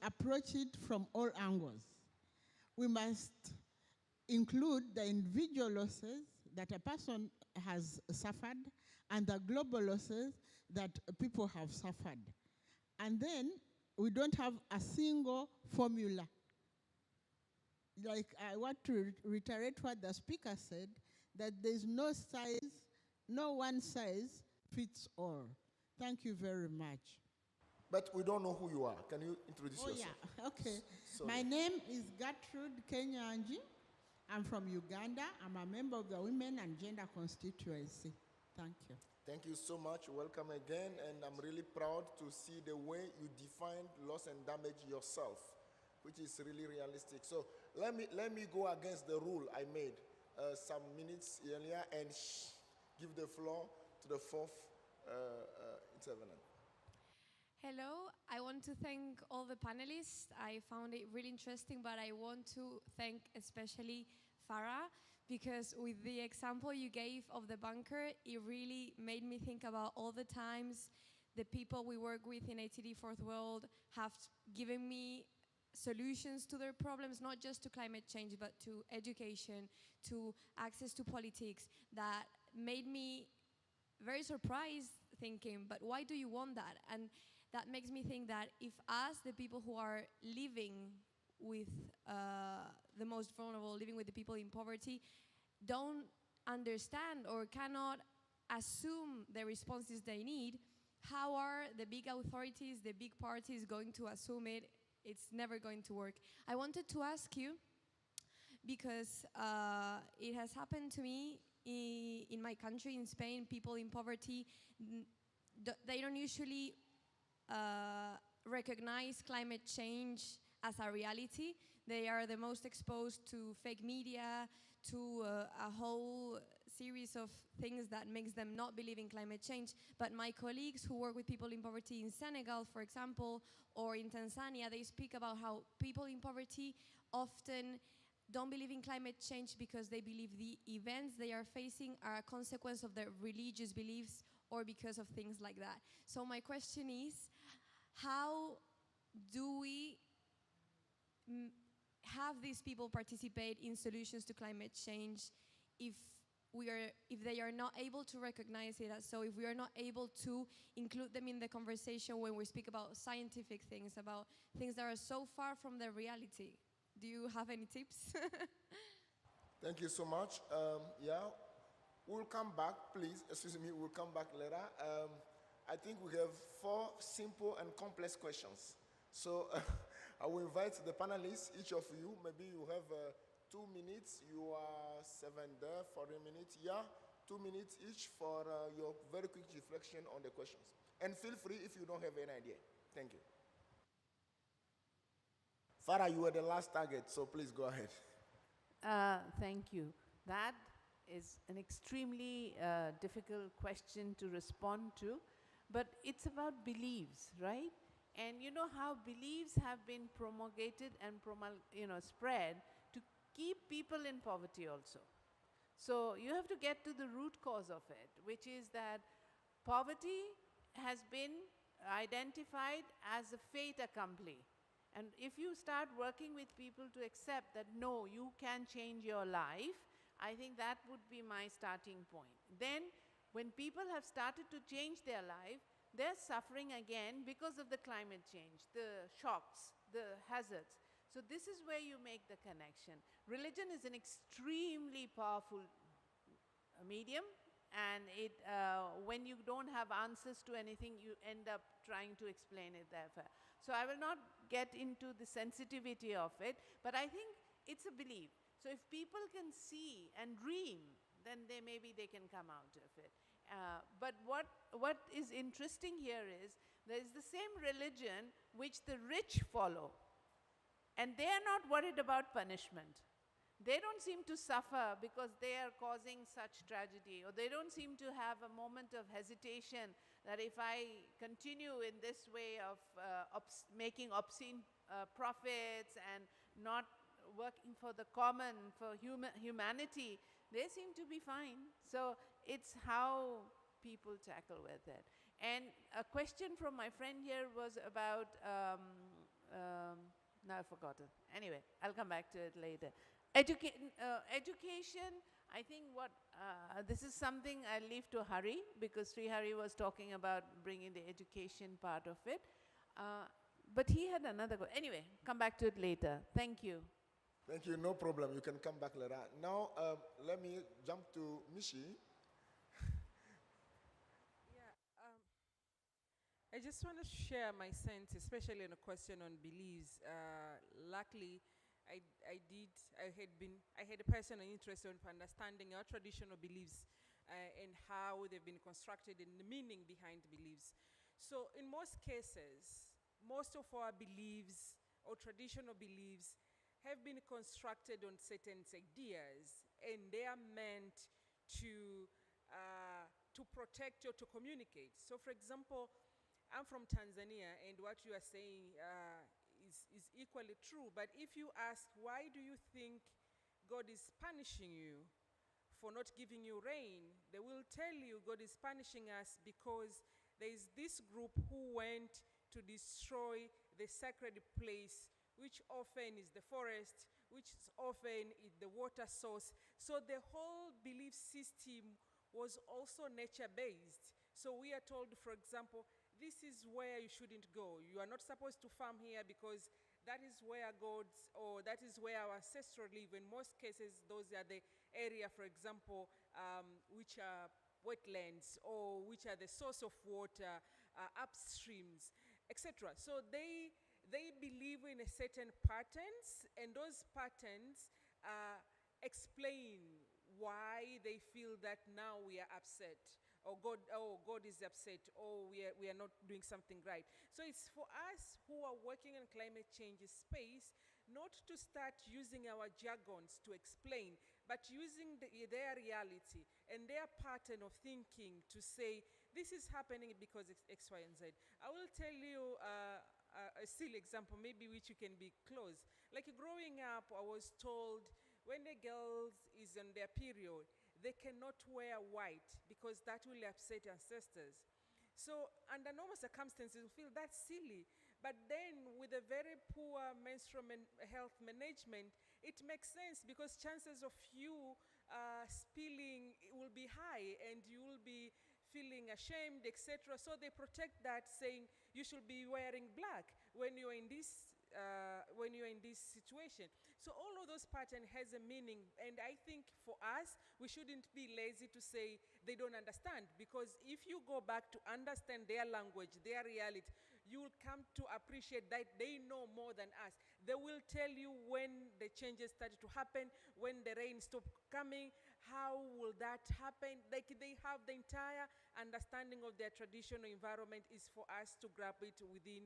approach it from all angles. We must include the individual losses that a person has suffered and the global losses that people have suffered. And then we don't have a single formula. Like I want to reiterate what the speaker said, that there's no one size fits all. Thank you very much. But we don't know who you are. Can you introduce yourself? Yeah, okay. Sorry. My name is Gertrude Kenyanji. I'm from Uganda. I'm a member of the Women and Gender Constituency. Thank you. Thank you so much. Welcome again. And I'm really proud to see the way you defined loss and damage yourself, which is really realistic. So let me go against the rule I made some minutes earlier and give the floor to the fourth intervenant. Hello, I want to thank all the panelists. I found it really interesting, but I want to thank especially Farah, because with the example you gave of the bunker, it really made me think about all the times the people we work with in ATD Fourth World have given me solutions to their problems, not just to climate change, but to education, to access to politics, that made me very surprised thinking, but why do you want that? And that makes me think that if us, the people who are living with the most vulnerable, living with the people in poverty, don't understand or cannot assume the responses they need, how are the big authorities, the big parties going to assume it? It's never going to work. I wanted to ask you, because it has happened to me in my country, in Spain, people in poverty, they don't usually recognize climate change as a reality. They are the most exposed to fake media, to a whole series of things that makes them not believe in climate change. But my colleagues who work with people in poverty in Senegal, for example, or in Tanzania, they speak about how people in poverty often don't believe in climate change because they believe the events they are facing are a consequence of their religious beliefs or because of things like that. So my question is, how do we have these people participate in solutions to climate change if they are not able to recognize it as so, if we are not able to include them in the conversation when we speak about scientific things, about things that are so far from the reality? Do you have any tips? Thank you so much. Yeah, we'll come back, please. Excuse me, we'll come back later. I think we have 4 simple and complex questions. So I will invite the panelists, each of you, maybe you have 2 minutes. You are 7 there, 40 minutes. Yeah, 2 minutes each for your very quick reflection on the questions. And feel free if you don't have any idea. Thank you. Farah, you were the last target, so please go ahead. Thank you. That is an extremely difficult question to respond to, but it's about beliefs, right? And you know how beliefs have been promulgated and spread to keep people in poverty also. So you have to get to the root cause of it, which is that poverty has been identified as a fait accompli. And if you start working with people to accept that, no, you can change your life, I think that would be my starting point. Then, when people have started to change their life, they're suffering again because of the climate change, the shocks, the hazards. So this is where you make the connection. Religion is an extremely powerful medium, and when you don't have answers to anything, you end up trying to explain it therefore. So I will not get into the sensitivity of it, but I think it's a belief. So if people can see and dream, then maybe they can come out of it. But what is interesting here is, there is the same religion which the rich follow, and they are not worried about punishment. They don't seem to suffer because they are causing such tragedy, or they don't seem to have a moment of hesitation that if I continue in this way of making obscene profits and not working for the common, for humanity, they seem to be fine. So it's how people tackle with it. And a question from my friend here was about, now I've forgotten. Anyway, I'll come back to it later. Education, I think this is something I'll leave to Hari, because Sri Hari was talking about bringing the education part of it. But he had another anyway, come back to it later. Thank you. Thank you, no problem. You can come back later. Now, let me jump to Mishi. I just want to share my sense, especially on a question on beliefs. Luckily, I had a personal interest in understanding our traditional beliefs and how they've been constructed and the meaning behind beliefs. So in most cases, most of our beliefs or traditional beliefs have been constructed on certain ideas, and they are meant to protect or to communicate. So for example, I'm from Tanzania, and what you are saying is equally true. But if you ask, why do you think God is punishing you for not giving you rain? They will tell you God is punishing us because there is this group who went to destroy the sacred place, which often is the forest, which often is the water source. So the whole belief system was also nature-based. So we are told, for example, this is where you shouldn't go. You are not supposed to farm here because that is where gods, or that is where our ancestors live. In most cases, those are the area, for example, which are wetlands, or which are the source of water, upstreams, etc. So they believe in a certain patterns, and those patterns explain why they feel that now we are upset, or God is upset, or we are not doing something right. So it's for us who are working in climate change space not to start using our jargons to explain, but using their reality and their pattern of thinking to say, this is happening because it's X, Y, and Z. I will tell you a silly example, maybe which you can be close. Like growing up, I was told when the girls is on their period, they cannot wear white because that will upset ancestors. So under normal circumstances, we feel that's silly. But then with a very poor menstrual health management, it makes sense because chances of you spilling will be high, and you will be feeling ashamed, etc. So they protect that, saying you should be wearing black when you're in this situation. So all of those patterns has a meaning, and I think for us, we shouldn't be lazy to say they don't understand, because if you go back to understand their language, their reality, you will come to appreciate that they know more than us. They will tell you when the changes started to happen, when the rain stopped coming, how will that happen? Like they have the entire understanding of their traditional environment. Is for us to grab it within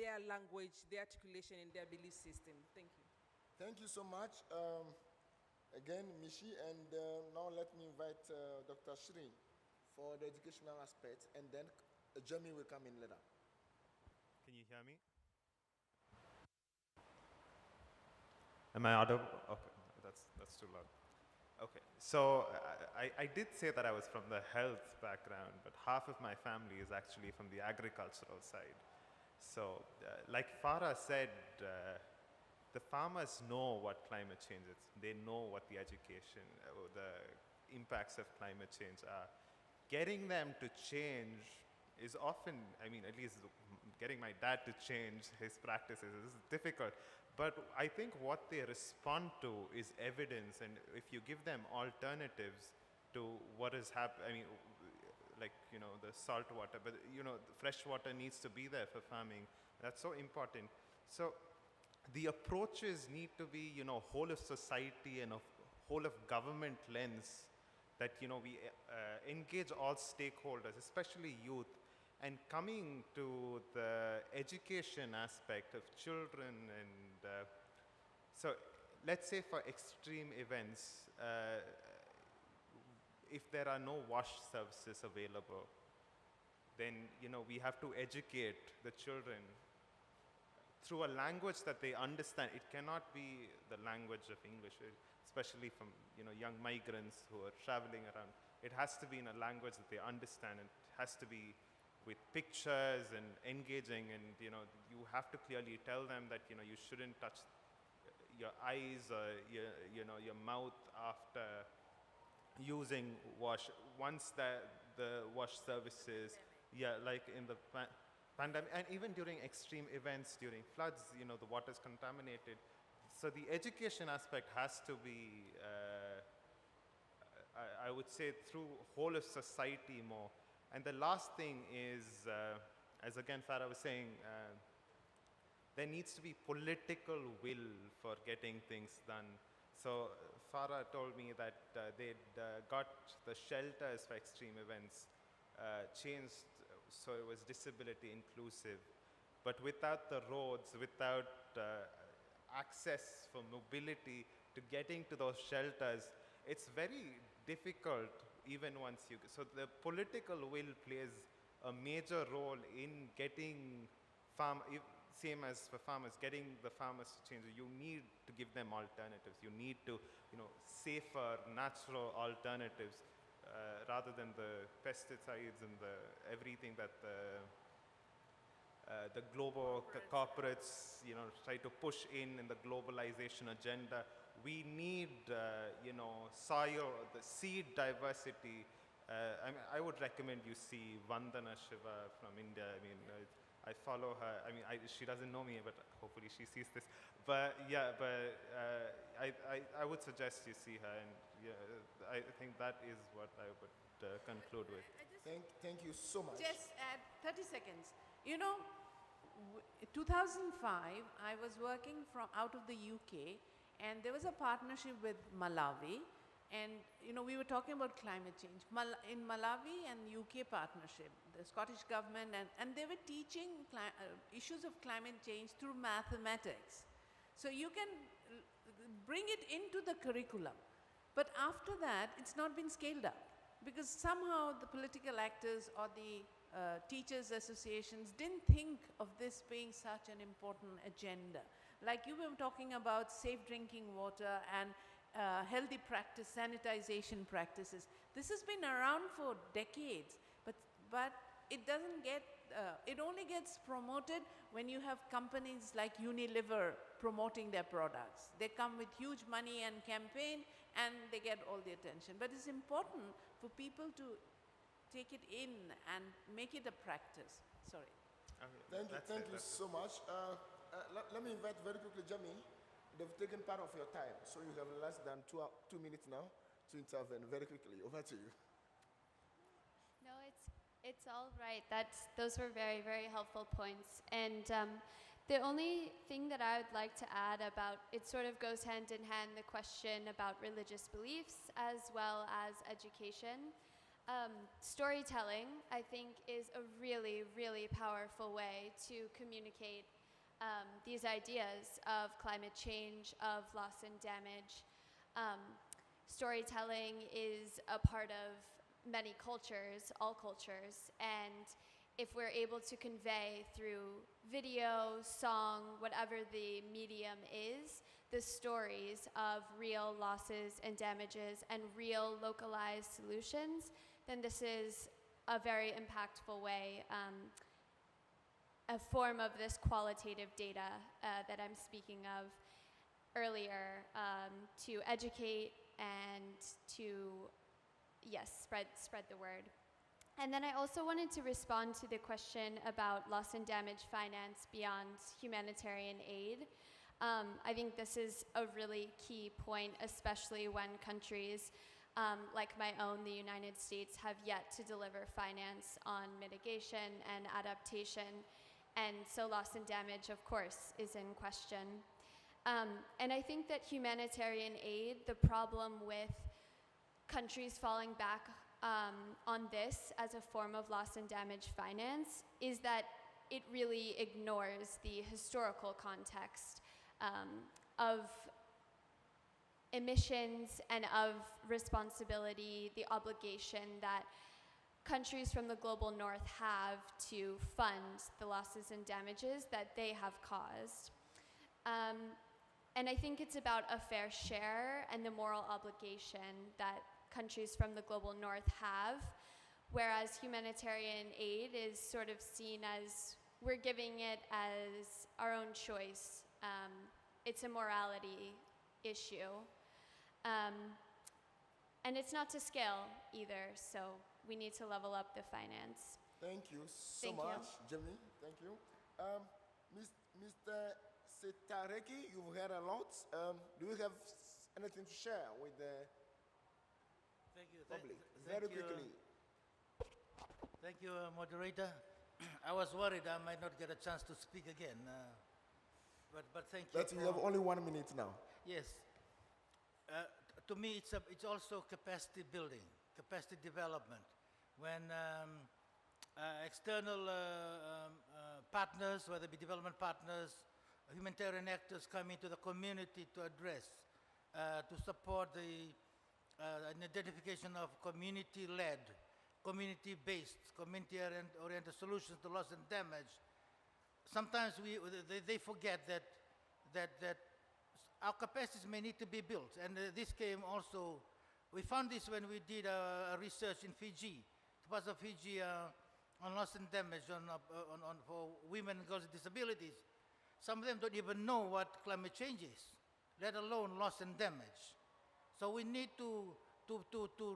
their language, their articulation, and their belief system. Thank you. Thank you so much. Again, Mishi, and now let me invite Dr. Shri for the educational aspect, and then Jamie will come in later. Can you hear me? Am I audible? Okay, that's too loud. Okay, so I did say that I was from the health background, but half of my family is actually from the agricultural side. So, like Farah said, the farmers know what climate change is. They know what the education, the impacts of climate change are. Getting them to change is often, I mean, at least getting my dad to change his practices is difficult. But I think what they respond to is evidence, and if you give them alternatives to what is happening, I mean, like, you know, the salt water, but, you know, the fresh water needs to be there for farming. That's so important. So the approaches need to be, you know, whole of society and a whole of government lens, that, you know, we engage all stakeholders, especially youth, and coming to the education aspect of children. And so let's say for extreme events, if there are no wash services available, then, you know, we have to educate the children through a language that they understand. It cannot be the language of English, especially from, you know, young migrants who are traveling around. It has to be in a language that they understand, and it has to be with pictures and engaging, and, you know, you have to clearly tell them that, you know, you shouldn't touch your eyes or your, you know, your mouth after using wash. Once the wash services, yeah, like in the pandemic, and even during extreme events, during floods, you know, the water is contaminated. So the education aspect has to be, I would say, through whole of society more. And the last thing is, as again Farah was saying, there needs to be political will for getting things done. So Farah told me that they'd got the shelters for extreme events changed so it was disability inclusive. But without the roads, without access for mobility to getting to those shelters, it's very difficult even once you, so the political will plays a major role in getting same as for farmers, getting the farmers to change. You need to give them alternatives. You need to, you know, safer, natural alternatives rather than the pesticides and the everything that the global corporates, you know, try to push in the globalization agenda. We need, you know, soil, the seed diversity. I would recommend you see Vandana Shiva from India. I mean, I follow her. I mean, she doesn't know me, but hopefully she sees this. But yeah, but I would suggest you see her, and yeah, I think that is what I would conclude with. Thank you so much. Just add 30 seconds. You know, 2005, I was working from out of the UK, and there was a partnership with Malawi, and, you know, we were talking about climate change. In Malawi and UK partnership, the Scottish government, and they were teaching issues of climate change through mathematics. So you can bring it into the curriculum. But after that, it's not been scaled up, because somehow the political actors or the teachers' associations didn't think of this being such an important agenda. Like you were talking about safe drinking water and healthy practice, sanitization practices. This has been around for decades, but it doesn't get, it only gets promoted when you have companies like Unilever promoting their products. They come with huge money and campaign, and they get all the attention. But it's important for people to take it in and make it a practice. Sorry. Okay, thank you so much. Let me invite very quickly Jami. They've taken part of your time, so you have less than 2 minutes now to intervene. Very quickly, over to you. No, it's all right. Those were very, very helpful points. And the only thing that I would like to add about, it sort of goes hand in hand, the question about religious beliefs as well as education. Storytelling, I think, is a really, really powerful way to communicate these ideas of climate change, of loss and damage. Storytelling is a part of many cultures, all cultures, and if we're able to convey through video, song, whatever the medium is, the stories of real losses and damages and real localized solutions, then this is a very impactful way, a form of this qualitative data that I'm speaking of earlier, to educate and to, yes, spread the word. And then I also wanted to respond to the question about loss and damage finance beyond humanitarian aid. I think this is a really key point, especially when countries like my own, the United States, have yet to deliver finance on mitigation and adaptation. And so loss and damage, of course, is in question. And I think that humanitarian aid, the problem with countries falling back on this as a form of loss and damage finance is that it really ignores the historical context of emissions and of responsibility, the obligation that countries from the global north have to fund the losses and damages that they have caused. And I think it's about a fair share and the moral obligation that countries from the global north have, whereas humanitarian aid is sort of seen as we're giving it as our own choice. It's a morality issue. And it's not to scale either, so we need to level up the finance. Thank you so Thank you. much, Jimmy. Thank you. Mr. Setareki, you've heard a lot. Do you have anything to share with the Thank you. public? Thank Very you. quickly. Thank you, moderator. I was worried I might not get a chance to speak again, but thank you. But you have only 1 minute now. Yes. To me, it's also capacity building, capacity development. When external partners, whether it be development partners, humanitarian actors come into the community to address, to support the an identification of community-led, community-based, community-oriented solutions to loss and damage. Sometimes they forget that our capacities may need to be built, and this came also. We found this when we did a research in Fiji. It was of Fiji on loss and damage for women and girls with disabilities. Some of them don't even know what climate change is, let alone loss and damage. So we need to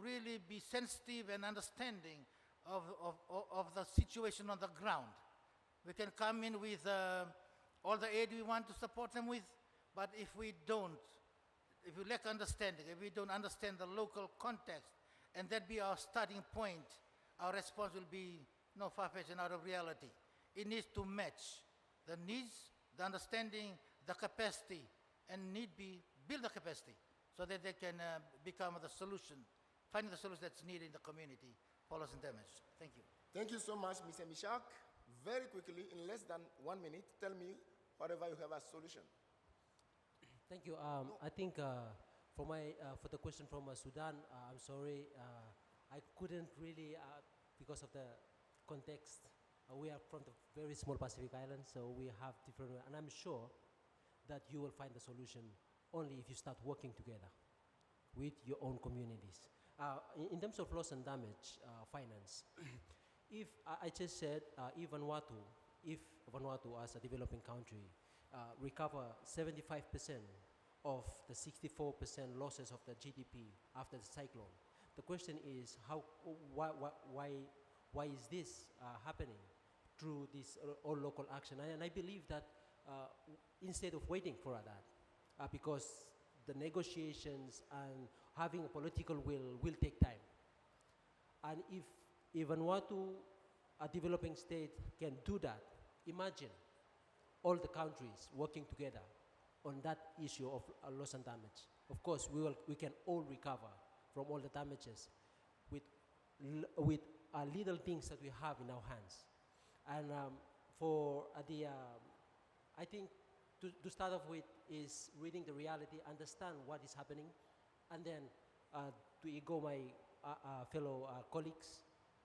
really be sensitive and understanding of the situation on the ground. We can come in with all the aid we want to support them with, but if we lack understanding, if we don't understand the local context, and that be our starting point, our response will be no far-fetched and out of reality. It needs to match the needs, the understanding, the capacity, and build the capacity so that they can become the solution, finding the solution that's needed in the community for loss and damage. Thank you. Thank you so much, Mr. Mishak. Very quickly, in less than 1 minute, tell me whatever you have as solution. Thank you. I think for the question from Sudan, I'm sorry, I couldn't really, because of the context, we are from the very small Pacific Islands, so we have different, and I'm sure that you will find the solution only if you start working together with your own communities. In terms of loss and damage finance, if I just said if Vanuatu as a developing country recover 75% of the 64% losses of the GDP after the cyclone, the question is why is this happening through this all local action? And I believe that instead of waiting for that, because the negotiations and having a political will take time. And if Vanuatu, a developing state, can do that, imagine all the countries working together on that issue of loss and damage. Of course, we can all recover from all the damages with little things that we have in our hands. And I think to start off with is reading the reality, understand what is happening, and then to echo my fellow colleagues,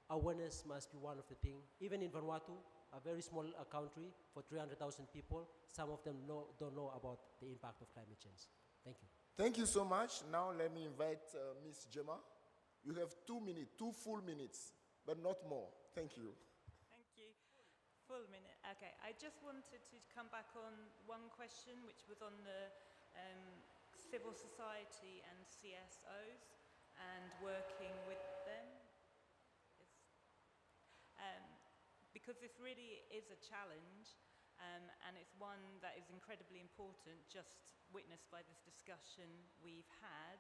awareness must be one of the things. Even in Vanuatu, a very small country for 300,000 people. Some of them don't know about the impact of climate change. Thank you. Thank you so much. Now let me invite Ms. Gemma. You have 2 minutes, 2 full minutes, but not more. Thank you. Thank you. Full minute. Okay, I just wanted to come back on one question, which was on the civil society and CSOs and working with them. Because this really is a challenge, and it's one that is incredibly important, just witnessed by this discussion we've had.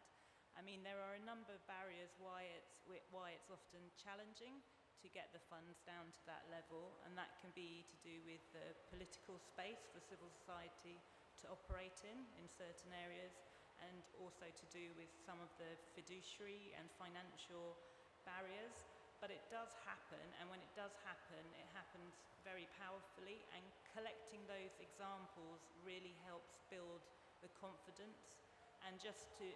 I mean, there are a number of barriers why it's often challenging to get the funds down to that level, and that can be to do with the political space for civil society to operate in certain areas, and also to do with some of the fiduciary and financial barriers. But it does happen, and when it does happen, it happens very powerfully, and collecting those examples really helps build the confidence. And just to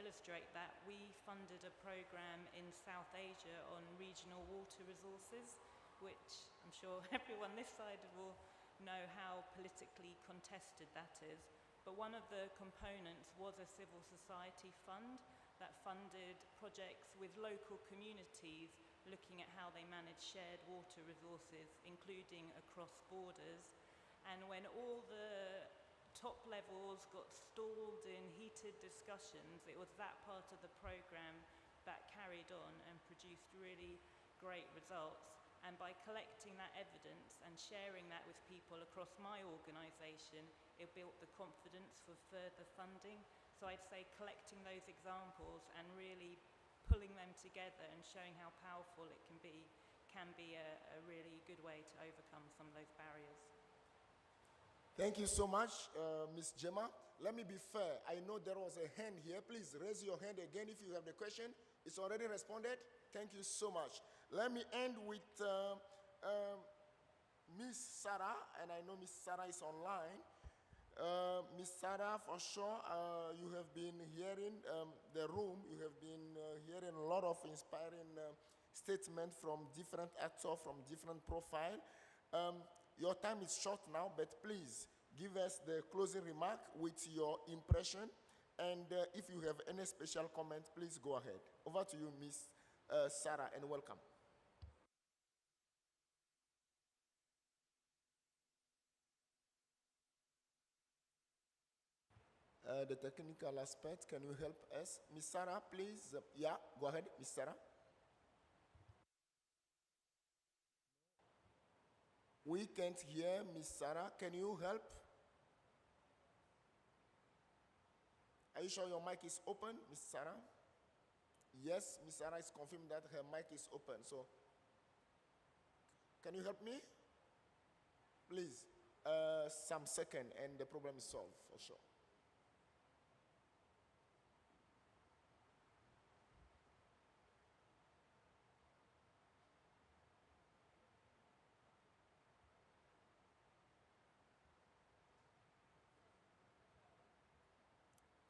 illustrate that, we funded a program in South Asia on regional water resources, which I'm sure everyone this side will know how politically contested that is. But one of the components was a civil society fund that funded projects with local communities looking at how they manage shared water resources, including across borders. And when all the top levels got stalled in heated discussions, it was that part of the program that carried on and produced really great results. And by collecting that evidence and sharing that with people across my organization, it built the confidence for further funding. So I'd say collecting those examples and really pulling them together and showing how powerful it can be a really good way to overcome some of those barriers. Thank you so much, Ms. Gemma. Let me be fair. I know there was a hand here. Please raise your hand again if you have the question. It's already responded. Thank you so much. Let me end with Ms. Sarah, and I know Ms. Sarah is online. Ms. Sarah, for sure, you have been hearing the room. You have been hearing a lot of inspiring statements from different actors, from different profiles. Your time is short now, but please give us the closing remark with your impression. And if you have any special comment, please go ahead. Over to you, Ms. Sarah, and welcome. The technical aspect, can you help us? Ms. Sarah, please. Yeah, go ahead, Ms. Sarah. We can't hear Ms. Sarah. Can you help? Are you sure your mic is open, Ms. Sarah? Yes, Ms. Sarah is confirmed that her mic is open. So, can you help me? Please, some second and the problem is solved for sure.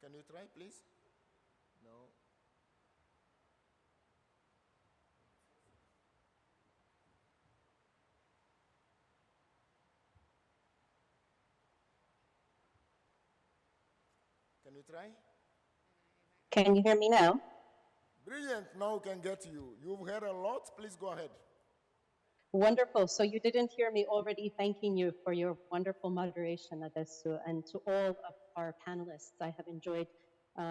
Can you try, please? No. Can you try? Can you hear me now? Brilliant. Now we can get you. You've heard a lot. Please go ahead. Wonderful. So you didn't hear me already thanking you for your wonderful moderation, Adesu, and to all of our panelists. I have enjoyed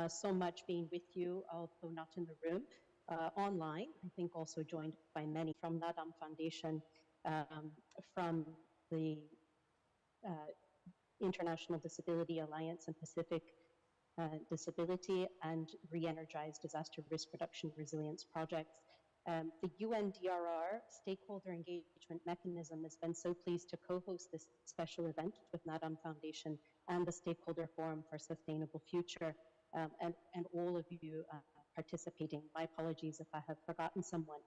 so much being with you, although not in the room, online. I think also joined by many from Nadam Foundation, from the International Disability Alliance and Pacific Disability and Re-Energized Disaster Risk Reduction Resilience Projects. The UNDRR stakeholder engagement mechanism has been so pleased to co-host this special event with Nadam Foundation and the Stakeholder Forum for Sustainable Future, and all of you participating. My apologies if I have forgotten someone.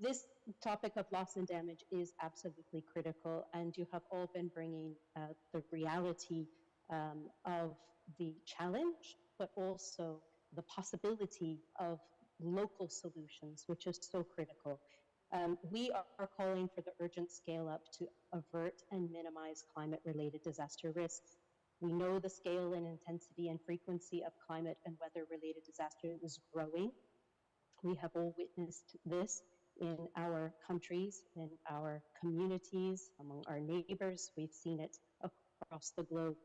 This topic of loss and damage is absolutely critical, and you have all been bringing the reality of the challenge, but also the possibility of local solutions, which is so critical. We are calling for the urgent scale up to avert and minimize climate-related disaster risks. We know the scale and intensity and frequency of climate and weather-related disasters is growing. We have all witnessed this in our countries, in our communities, among our neighbors. We've seen it across the globe.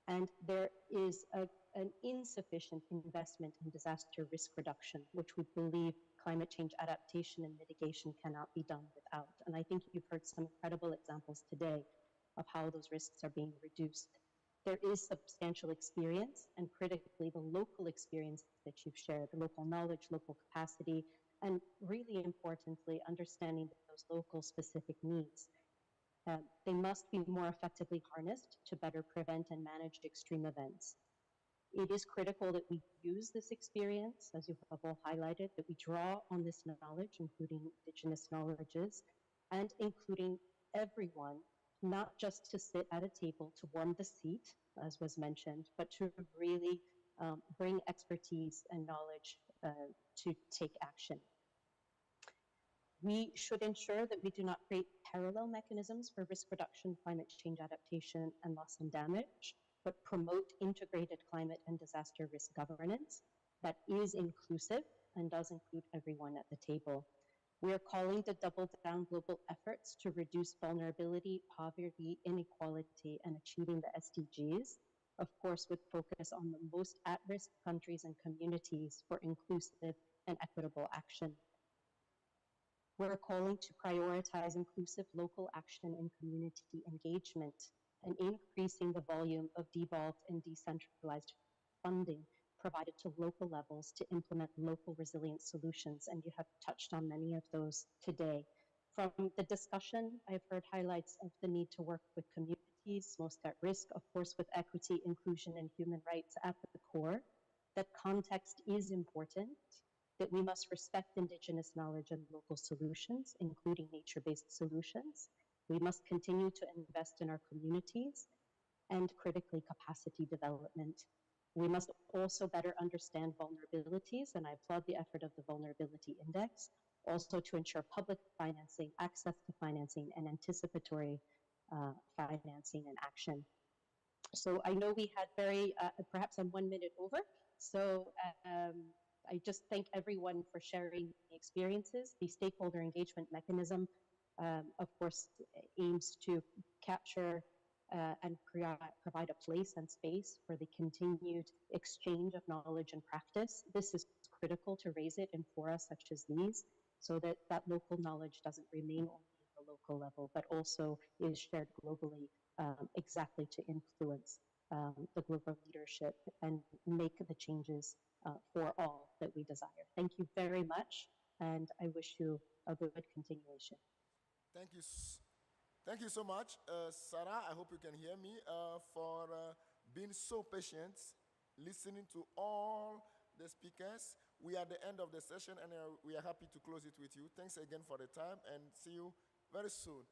And there is an insufficient investment in disaster risk reduction, which we believe climate change adaptation and mitigation cannot be done without. And I think you've heard some incredible examples today of how those risks are being reduced. There is substantial experience, and critically, the local experience that you've shared, the local knowledge, local capacity, and really importantly, understanding those local specific needs. They must be more effectively harnessed to better prevent and manage extreme events. It is critical that we use this experience, as you have all highlighted, that we draw on this knowledge, including Indigenous knowledges, and including everyone, not just to sit at a table to warm the seat, as was mentioned, but to really bring expertise and knowledge to take action. We should ensure that we do not create parallel mechanisms for risk reduction, climate change adaptation, and loss and damage, but promote integrated climate and disaster risk governance that is inclusive and does include everyone at the table. We are calling to double down global efforts to reduce vulnerability, poverty, inequality, and achieving the SDGs, of course with focus on the most at-risk countries and communities for inclusive and equitable action. We're calling to prioritize inclusive local action and community engagement and increasing the volume of devolved and decentralized funding provided to local levels to implement local resilient solutions. And you have touched on many of those today. From the discussion, I've heard highlights of the need to work with communities most at risk, of course, with equity, inclusion, and human rights at the core. That context is important, that we must respect Indigenous knowledge and local solutions, including nature-based solutions. We must continue to invest in our communities and critically capacity development. We must also better understand vulnerabilities, and I applaud the effort of the Vulnerability Index, also to ensure public financing, access to financing, and anticipatory financing and action. So I know we had perhaps I'm 1 minute over, so I just thank everyone for sharing the experiences. The stakeholder engagement mechanism, of course, aims to capture and provide a place and space for the continued exchange of knowledge and practice. This is critical to raise it in fora such as these, so that that local knowledge doesn't remain only at the local level, but also is shared globally, exactly to influence the global leadership and make the changes for all that we desire. Thank you very much, and I wish you a good continuation. Thank you. Thank you so much, Sarah. I hope you can hear me, for being so patient, listening to all the speakers. We are at the end of the session, and we are happy to close it with you. Thanks again for the time, and see you very soon.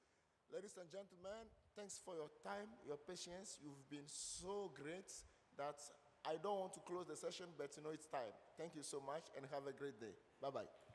Ladies and gentlemen, thanks for your time, your patience. You've been so great that I don't want to close the session, but you know it's time. Thank you so much, and have a great day. Bye-bye.